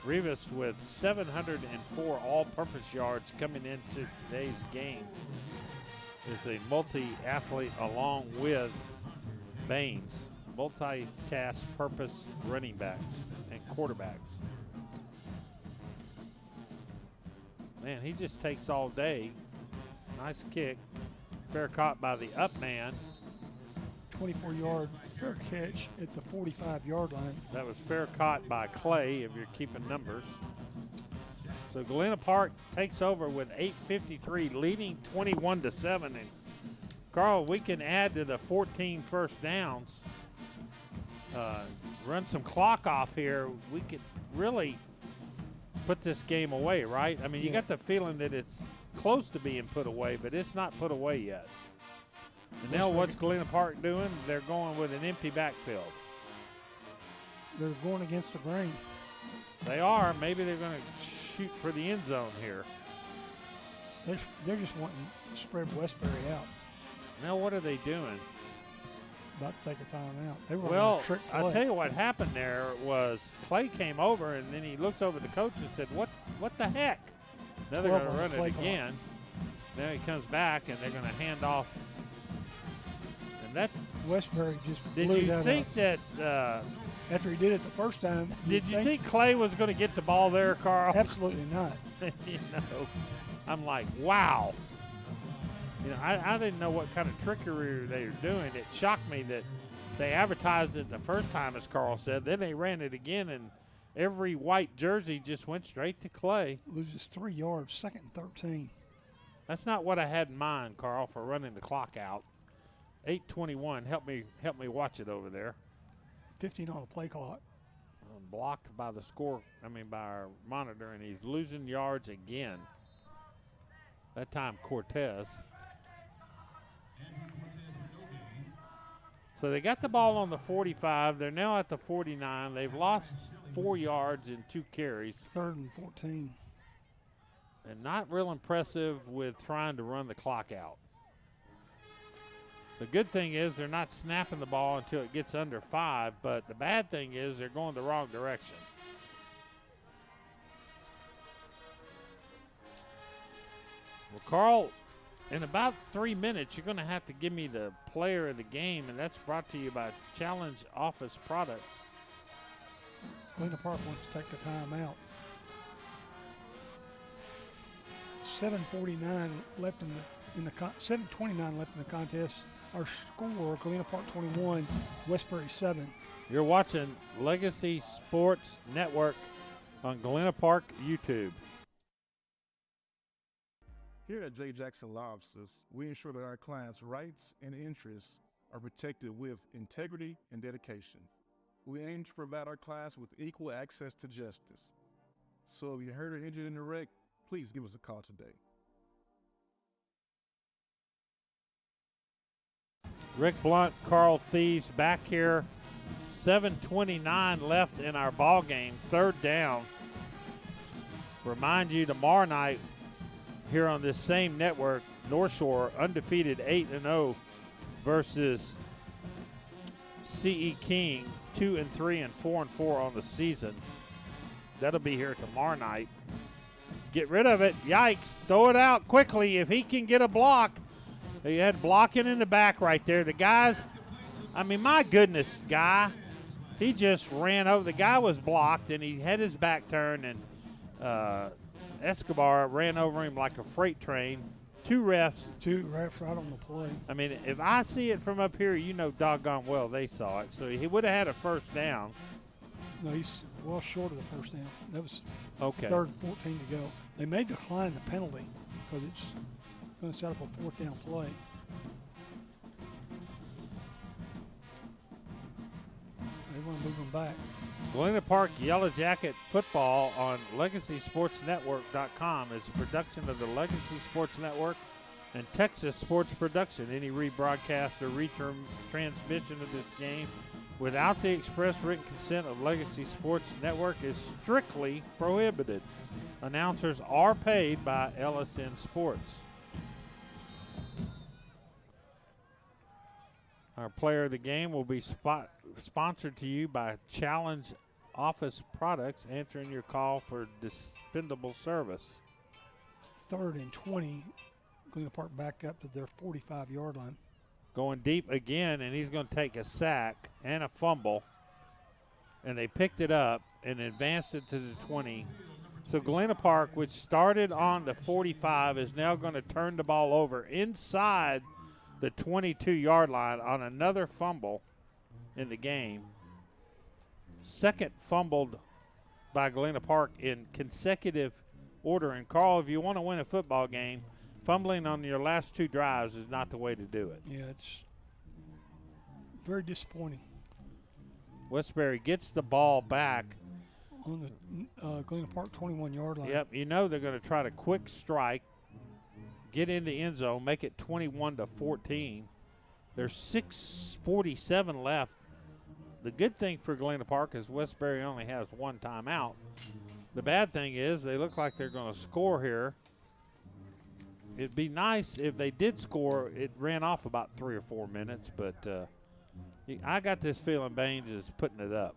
Rivas with 704 all-purpose yards coming into today's game is a multi-athlete along with Baines, multi-task purpose running backs and quarterbacks. Man, he just takes all day. Nice kick. Fair caught by the up man. 24-yard fair catch at the 45-yard line. That was fair caught by Clay, if you're keeping numbers. So Galena Park takes over with 8:53, leading 21-7. And Carl, we can add to the 14 first downs. Run some clock off here. We could really put this game away, right? I mean, you got the feeling that it's close to being put away, but it's not put away yet. And now what's Galena Park doing? They're going with an empty backfield. They're going against the grain. They are. Maybe they're going to shoot for the end zone here. They're just wanting to spread Westbury out. Now what are they doing? About to take a timeout. They were Well, on a trick play. I'll tell you what happened there was Clay came over, and then he looks over at the coach and said, what the heck? Now they're going to run it again. Now he comes back, and they're going to hand off. And that Westbury just did blew you that think up. that after he did it the first time? Did you think Clay was going to get the ball there, Carl? Absolutely not. You know, I'm like, wow. You know, I didn't know what kind of trickery they were doing. It shocked me that they advertised it the first time, as Carl said. Then they ran it again, and every white jersey just went straight to Clay. Loses 3 yards, 2nd and 13. That's not what I had in mind, Carl, for running the clock out. 8:21. Help me watch it over there. 15 on the play clock. Blocked by the by our monitor, and he's losing yards again. That time Cortez. So they got the ball on the 45. They're now at the 49. They've lost 4 yards in 2 carries. 3rd and 14. And not real impressive with trying to run the clock out. The good thing is they're not snapping the ball until it gets under 5, but the bad thing is they're going the wrong direction. Well, Carl, in about 3 minutes, you're going to have to give me the player of the game, and that's brought to you by Challenge Office Products. Galena Park wants to take a timeout. 7:49 left in the 7:29 left in the contest. Our score: Galena Park 21, Westbury 7. You're watching Legacy Sports Network on Galena Park YouTube. Here at J. Jackson Law Offices, we ensure that our clients' rights and interests are protected with integrity and dedication. We aim to provide our clients with equal access to justice. So if you're hurt or injured in a wreck, please give us a call today. Rick Blunt, Carl Thieves back here. 7:29 left in our ball game. 3rd down. Remind you, tomorrow night here on this same network, North Shore undefeated 8-0 versus C.E. King, 2-3 and 4-4 on the season. That'll be here tomorrow night. Get rid of it. Yikes. Throw it out quickly if he can get a block. He had blocking in the back right there. The guys, my goodness, guy. He just ran over. The guy was blocked, and he had his back turned, and Escobar ran over him like a freight train. 2 refs. 2 refs right on the play. If I see it from up here, you know doggone well they saw it. So he would have had a 1st down. No, he's well short of the 1st down. That was okay. 3rd and 14 to go. They may decline the penalty because it's going to set up a 4th down play. They want to move them back. Galena Park Yellow Jacket Football on LegacySportsNetwork.com is a production of the Legacy Sports Network and Texas Sports Production. Any rebroadcast or retransmission of this game without the express written consent of Legacy Sports Network is strictly prohibited. Announcers are paid by LSN Sports. Our player of the game will be sponsored to you by Challenge Office Products, answering your call for dependable service. 3rd and 20. Galena Park back up to their 45-yard line. Going deep again, and he's going to take a sack and a fumble. And they picked it up and advanced it to the 20. So Galena Park, which started on the 45, is now going to turn the ball over inside the 22-yard line on another fumble in the game. 2nd fumbled by Galena Park in consecutive order. And, Carl, if you want to win a football game, fumbling on your last 2 drives is not the way to do it. Yeah, it's very disappointing. Westbury gets the ball back on the Galena Park 21-yard line. Yep, they're going to try to quick strike, get in the end zone, make it 21-14. There's 6:47 left. The good thing for Galena Park is Westbury only has 1 timeout. The bad thing is they look like they're going to score here. It'd be nice if they did score. It ran off about 3 or 4 minutes, but I got this feeling Baines is putting it up.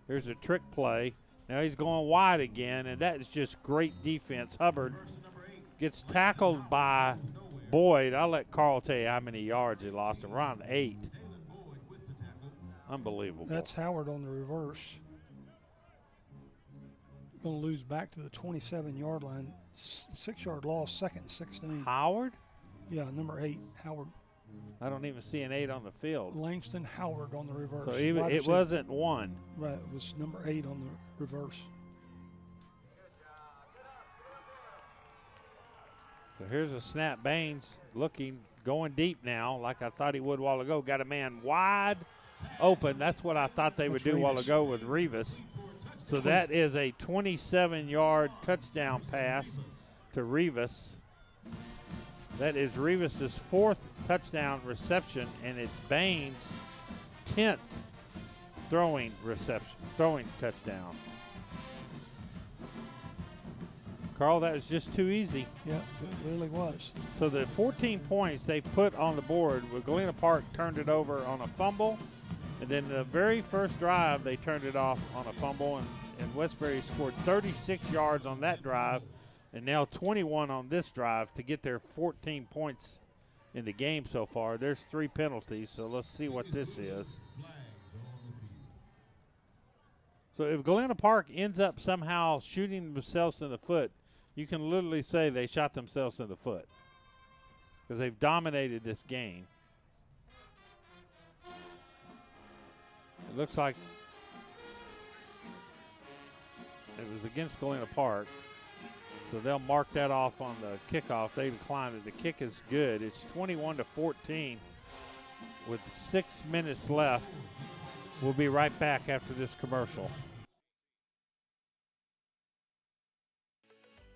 Here's a trick play. Now he's going wide again, and that is just great defense. Hubbard gets tackled by Boyd. I'll let Carl tell you how many yards he lost. Around 8. Unbelievable. That's Howard on the reverse. Going to lose back to the 27-yard line. 6-yard loss, 2nd and 16. Howard? Yeah, number 8, Howard. I don't even see an 8 on the field. Langston Howard on the reverse. So it wasn't 1. Right, it was number 8 on the reverse. So here's a snap. Baines looking, going deep now, like I thought he would a while ago. Got a man wide open. That's what I thought they would do a while ago with Rivas. So that is a 27-yard touchdown pass to Rivas. That is Rivas' 4th touchdown reception, and it's Baines' 10th throwing touchdown. Carl, that was just too easy. Yeah, it really was. So the 14 points they put on the board, with Galena Park turned it over on a fumble, and then the very first drive they turned it off on a fumble, and Westbury scored 36 yards on that drive, and now 21 on this drive to get their 14 points in the game so far. There's 3 penalties, so let's see what this is. So if Galena Park ends up somehow shooting themselves in the foot, you can literally say they shot themselves in the foot because they've dominated this game. It looks like it was against Galena Park, so they'll mark that off on the kickoff. They declined it. The kick is good. It's 21-14 with 6 minutes left. We'll be right back after this commercial.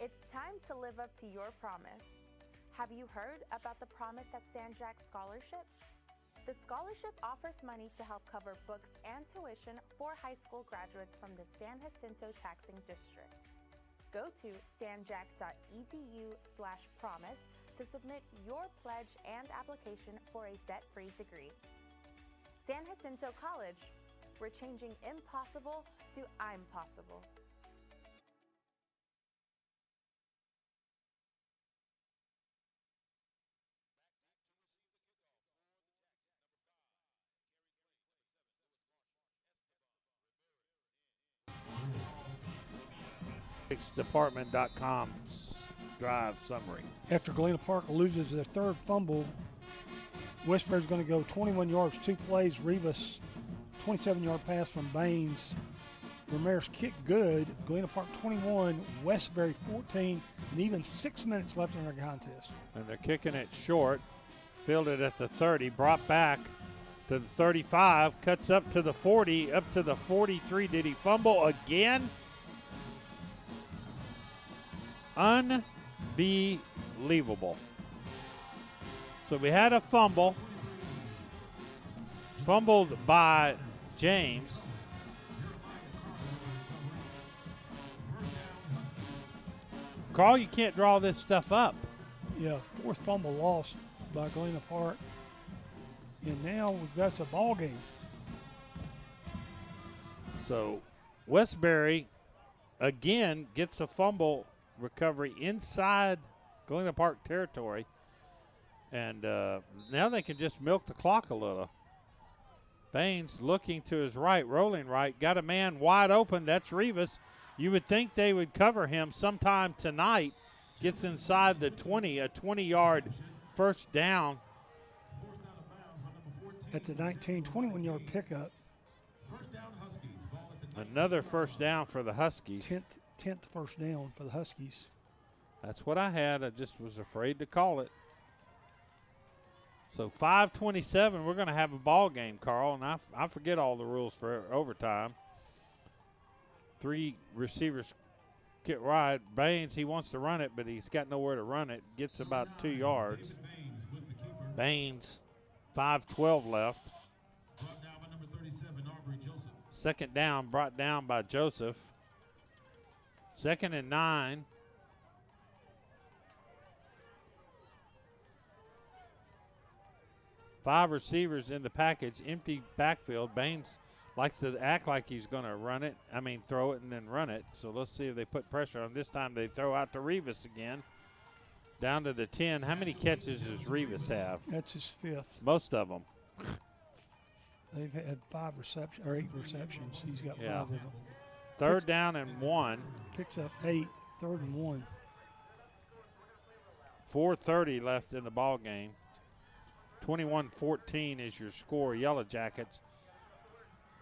It's time to live up to your promise. Have you heard about the Promise at San Jack Scholarship? The scholarship offers money to help cover books and tuition for high school graduates from the San Jacinto Taxing District. Go to sanjac.edu/promise to submit your pledge and application for a debt-free degree. San Jacinto College, we're changing impossible to I'm possible. Department.com drive summary. After Galena Park loses their 3rd fumble, Westbury's going to go 21 yards, 2 plays. Rivas, 27-yard pass from Baines. Ramirez kick good. Galena Park 21, Westbury 14, and even 6 minutes left in our contest. And they're kicking it short. Fielded at the 30, brought back to the 35, cuts up to the 40, up to the 43. Did he fumble again? Unbelievable. So we had a fumble. Fumbled by James. Carl, you can't draw this stuff up. Yeah, 4th fumble lost by Galena Park. And now we've got us a ball game. So Westbury again gets a fumble recovery inside Galena Park territory. And now they can just milk the clock a little. Baines looking to his right, rolling right, got a man wide open. That's Rivas. You would think they would cover him sometime tonight. Gets inside the 20, a 20-yard first down. At the 19, 21-yard pickup. Another first down for the Huskies. 10th first down for the Huskies. That's what I had. I just was afraid to call it. So 5:27, we're going to have a ball game, Carl, and I forget all the rules for overtime. 3 receivers get right. Baines, he wants to run it, but he's got nowhere to run it. Gets about 2 yards. Baines, 5:12 left. Second down, brought down by Joseph. 2nd and 9. Five receivers in the package, empty backfield. Baines likes to act like he's going to throw it and then run it. So let's see if they put pressure on. This time they throw out to Rivas again. Down to the 10. How many catches does Rivas have? That's his 5th. Most of them. They've had 8 receptions. He's got 5 of them. 3rd down and 1. Picks up 8, 3rd and 1. 4:30 left in the ball game. 21-14 is your score. Yellow Jackets.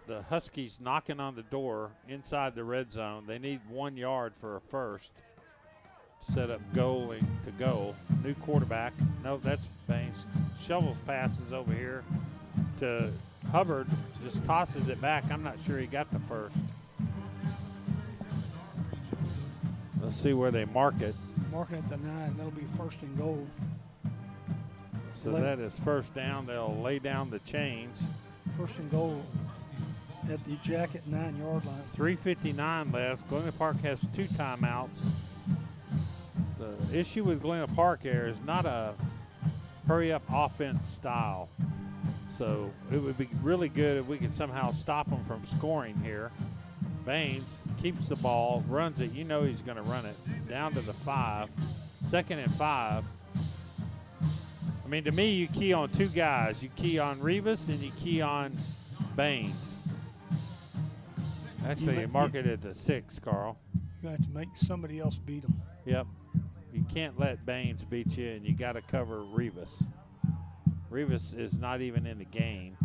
The Huskies knocking on the door inside the red zone. They need 1 yard for a first. set up goaling to goal. New quarterback. No, that's Baines. Shovels passes over here to Hubbard. Just tosses it back. I'm not sure he got the first. Let's see where they mark it. Marking at the 9. That'll be first and goal. So that is first down. They'll lay down the chains. First and goal at the Jacket 9-yard line. 3:59 left. Galena Park has 2 timeouts. The issue with Galena Park here is not a hurry-up offense style. So it would be really good if we could somehow stop them from scoring here. Baines keeps the ball, runs it. You know he's going to run it down to the 5. 2nd and 5. I mean, to me, you key on 2 guys. You key on Rivas and you key on Baines. Actually, you mark it at the 6, Carl. You're going to have to make somebody else beat them. Yep. You can't let Baines beat you, and you got to cover Rivas. Rivas is not even in the game.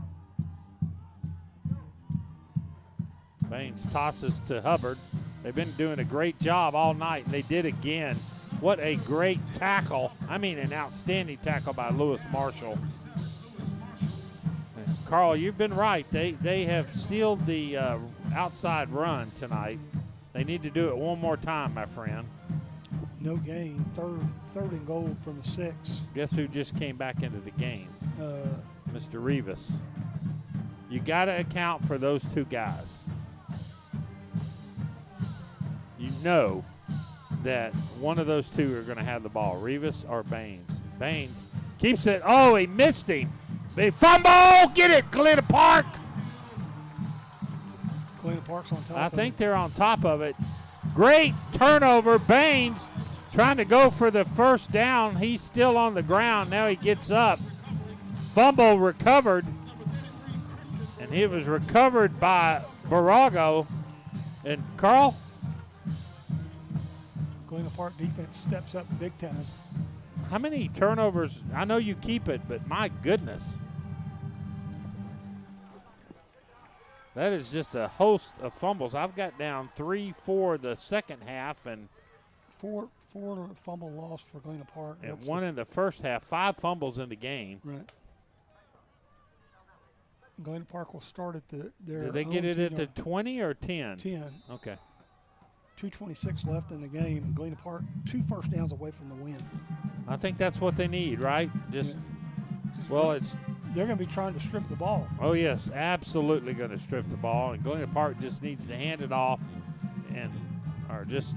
Baines tosses to Hubbard. They've been doing a great job all night, and they did again. What a great tackle. I mean, an outstanding tackle by Lewis Marshall. And Carl, you've been right. They have sealed the outside run tonight. They need to do it one more time, my friend. No gain. Third and goal from the 6. Guess who just came back into the game? Mr. Rivas. You got to account for those 2 guys. You know that one of those 2 are going to have the ball, Rivas or Baines. Baines keeps it. Oh, he missed him. Big fumble. Get it, Galena Park. Galena Park's on top I of think it. they're on top of it. Great turnover. Baines trying to go for the first down. He's still on the ground. Now he gets up. Fumble recovered. And it was recovered by Barago. And Carl? Galena Park defense steps up big time. How many turnovers? I know you keep it, but my goodness. That is just a host of fumbles. I've got down 3 for the second half and four fumble loss for Galena Park. And one in the first half. 5 fumbles in the game. Right. Galena Park will start at their. Did they get it at the 20 or 10? 10. Okay. 2:26 left in the game. Galena Park 2 first downs away from the win. I think that's what they need, right? Just well, it's. They're going to be trying to strip the ball. Oh yes, absolutely going to strip the ball, and Galena Park just needs to hand it off, and or just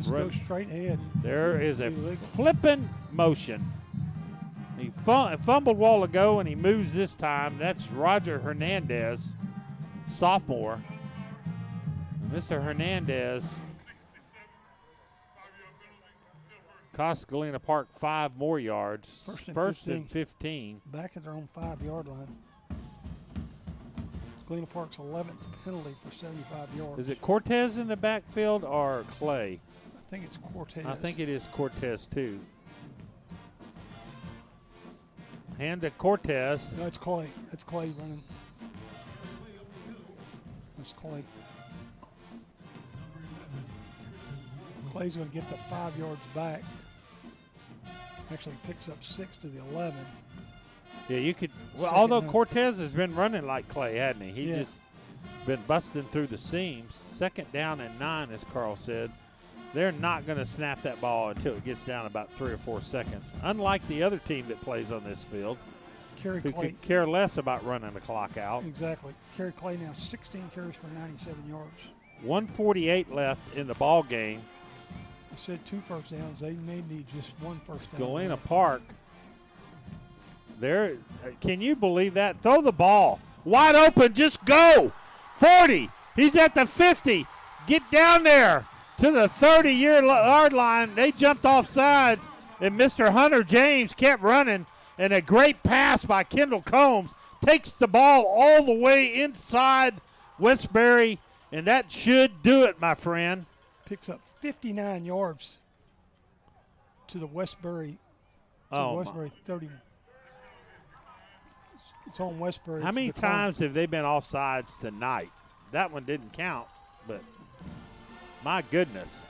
go straight ahead. There is a flipping motion. He fumbled a while ago, and he moves this time. That's Roger Hernandez, sophomore. And Mr. Hernandez cost Galena Park 5 more yards. First and 15. Back at their own 5-yard line. Galena Park's 11th penalty for 75 yards. Is it Cortez in the backfield or Clay? I think it's Cortez. I think it is Cortez too. Hand to Cortez. No, it's Clay. It's Clay running. It's Clay. Clay's going to get the 5 yards back. Actually picks up 6 to the 11. Yeah, you could. Well, Second although down. Cortez has been running like Clay, hadn't he? He's Yeah. just been busting through the seams. 2nd down and 9, as Carl said. They're not going to snap that ball until it gets down about 3 or 4 seconds. Unlike the other team that plays on this field, Kerry who Clay. could care less about running the clock out. Exactly. Kerry Clay now 16 carries for 97 yards. 1:48 left in the ball game. I said 2 first downs. They may need just 1 first down. Galena Park. There, can you believe that? Throw the ball. Wide open, just go. 40. He's at the 50. Get down there to the 30-yard line. They jumped off sides, and Mr. Hunter James kept running, and a great pass by Kendall Combs takes the ball all the way inside Westbury, and that should do it, my friend. Picks up 59 yards to the Westbury. Westbury 30. It's on Westbury. How many times have they been offsides tonight? That one didn't count, but my goodness.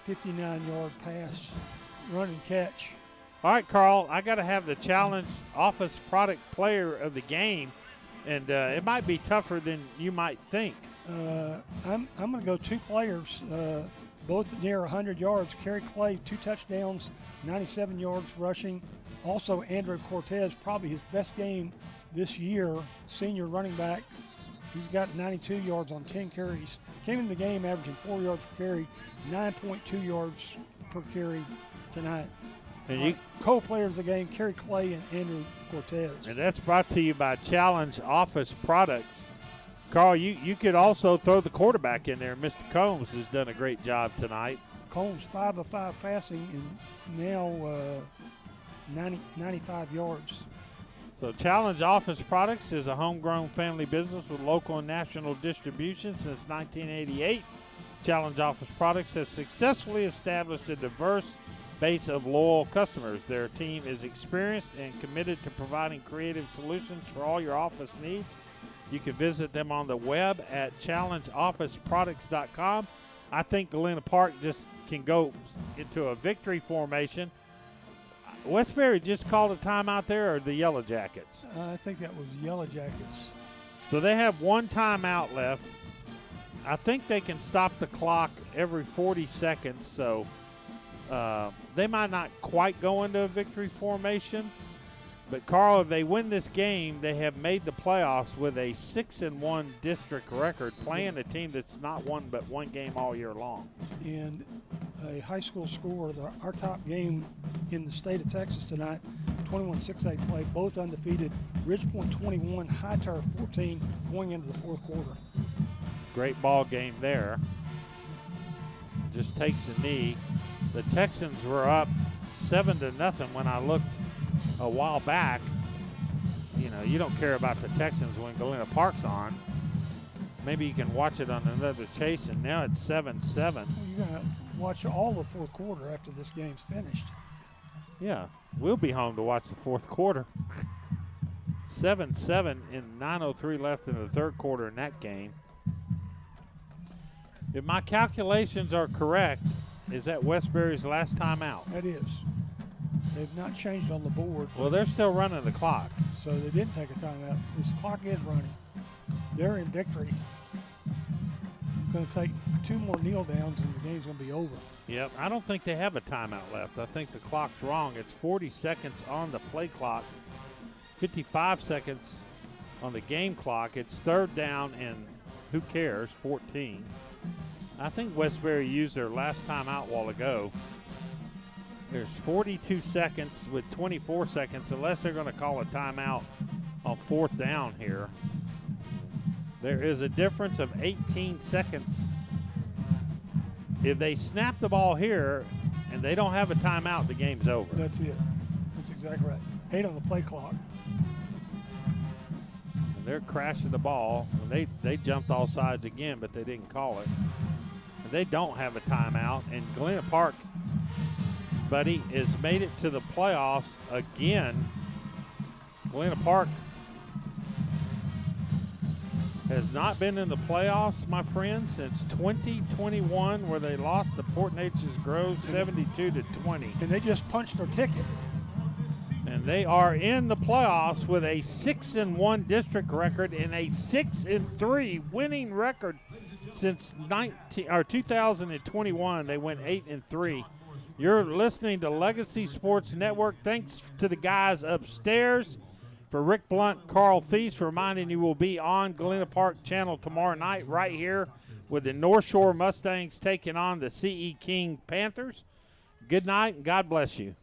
59-yard pass, run and catch. All right, Carl, I got to have the Challenge Office Product Player of the game, and it might be tougher than you might think. I'm going to go 2 players, both near 100 yards. Kerry Clay, 2 touchdowns, 97 yards rushing. Also, Andrew Cortez, probably his best game this year, senior running back. He's got 92 yards on 10 carries. Came in the game averaging 4 yards per carry, 9.2 yards per carry tonight. And co-players of the game, Kerry Clay and Andrew Cortez. And that's brought to you by Challenge Office Products. Carl, you could also throw the quarterback in there. Mr. Combs has done a great job tonight. Combs 5 of 5 passing and now 95 yards. So Challenge Office Products is a homegrown family business with local and national distribution since 1988. Challenge Office Products has successfully established a diverse base of loyal customers. Their team is experienced and committed to providing creative solutions for all your office needs. You can visit them on the web at challengeofficeproducts.com. I think Galena Park just can go into a victory formation. Westbury just called a timeout there, or the Yellow Jackets? I think that was Yellow Jackets. So they have 1 timeout left. I think they can stop the clock every 40 seconds, so they might not quite go into a victory formation. But, Carl, if they win this game, they have made the playoffs with a 6-1 district record, playing a team that's not won but 1 game all year long. And a high school score, our top game in the state of Texas tonight, 21-6A play, both undefeated. Ridgepoint 21, High Turf 14, going into the 4th quarter. Great ball game there. Just takes a knee. The Texans were up 7-0 when I looked a while back. You know, you don't care about the Texans when Galena Park's on. Maybe you can watch it on another chase, and now it's 7-7. Well, you're going to watch all the 4th quarter after this game's finished. Yeah, we'll be home to watch the 4th quarter. 7-7 and 9:03 left in the 3rd quarter in that game. If my calculations are correct, is that Westbury's last time out? That is. They've not changed on the board. Well, they're still running the clock. So they didn't take a timeout. This clock is running. They're in victory. Going to take 2 more kneel downs and the game's going to be over. Yep, I don't think they have a timeout left. I think the clock's wrong. It's 40 seconds on the play clock, 55 seconds on the game clock. It's 3rd down and who cares, 14. I think Westbury used their last timeout a while ago. There's 42 seconds with 24 seconds, unless they're going to call a timeout on 4th down here. There is a difference of 18 seconds. If they snap the ball here and they don't have a timeout, the game's over. That's it. That's exactly right. 8 on the play clock. And they're crashing the ball. And they jumped all sides again, but they didn't call it. And they don't have a timeout. And Galena Park, buddy, has made it to the playoffs again. Galena Park has not been in the playoffs, my friend, since 2021, where they lost to Port Neches Grove 72-20. And they just punched their ticket. And they are in the playoffs with a 6-1 district record and a 6-3 winning record since 2021. They went 8-3. You're listening to Legacy Sports Network. Thanks to the guys upstairs. For Rick Blunt, Carl Thies, reminding you we'll be on Galena Park Channel tomorrow night right here with the North Shore Mustangs taking on the C.E. King Panthers. Good night and God bless you.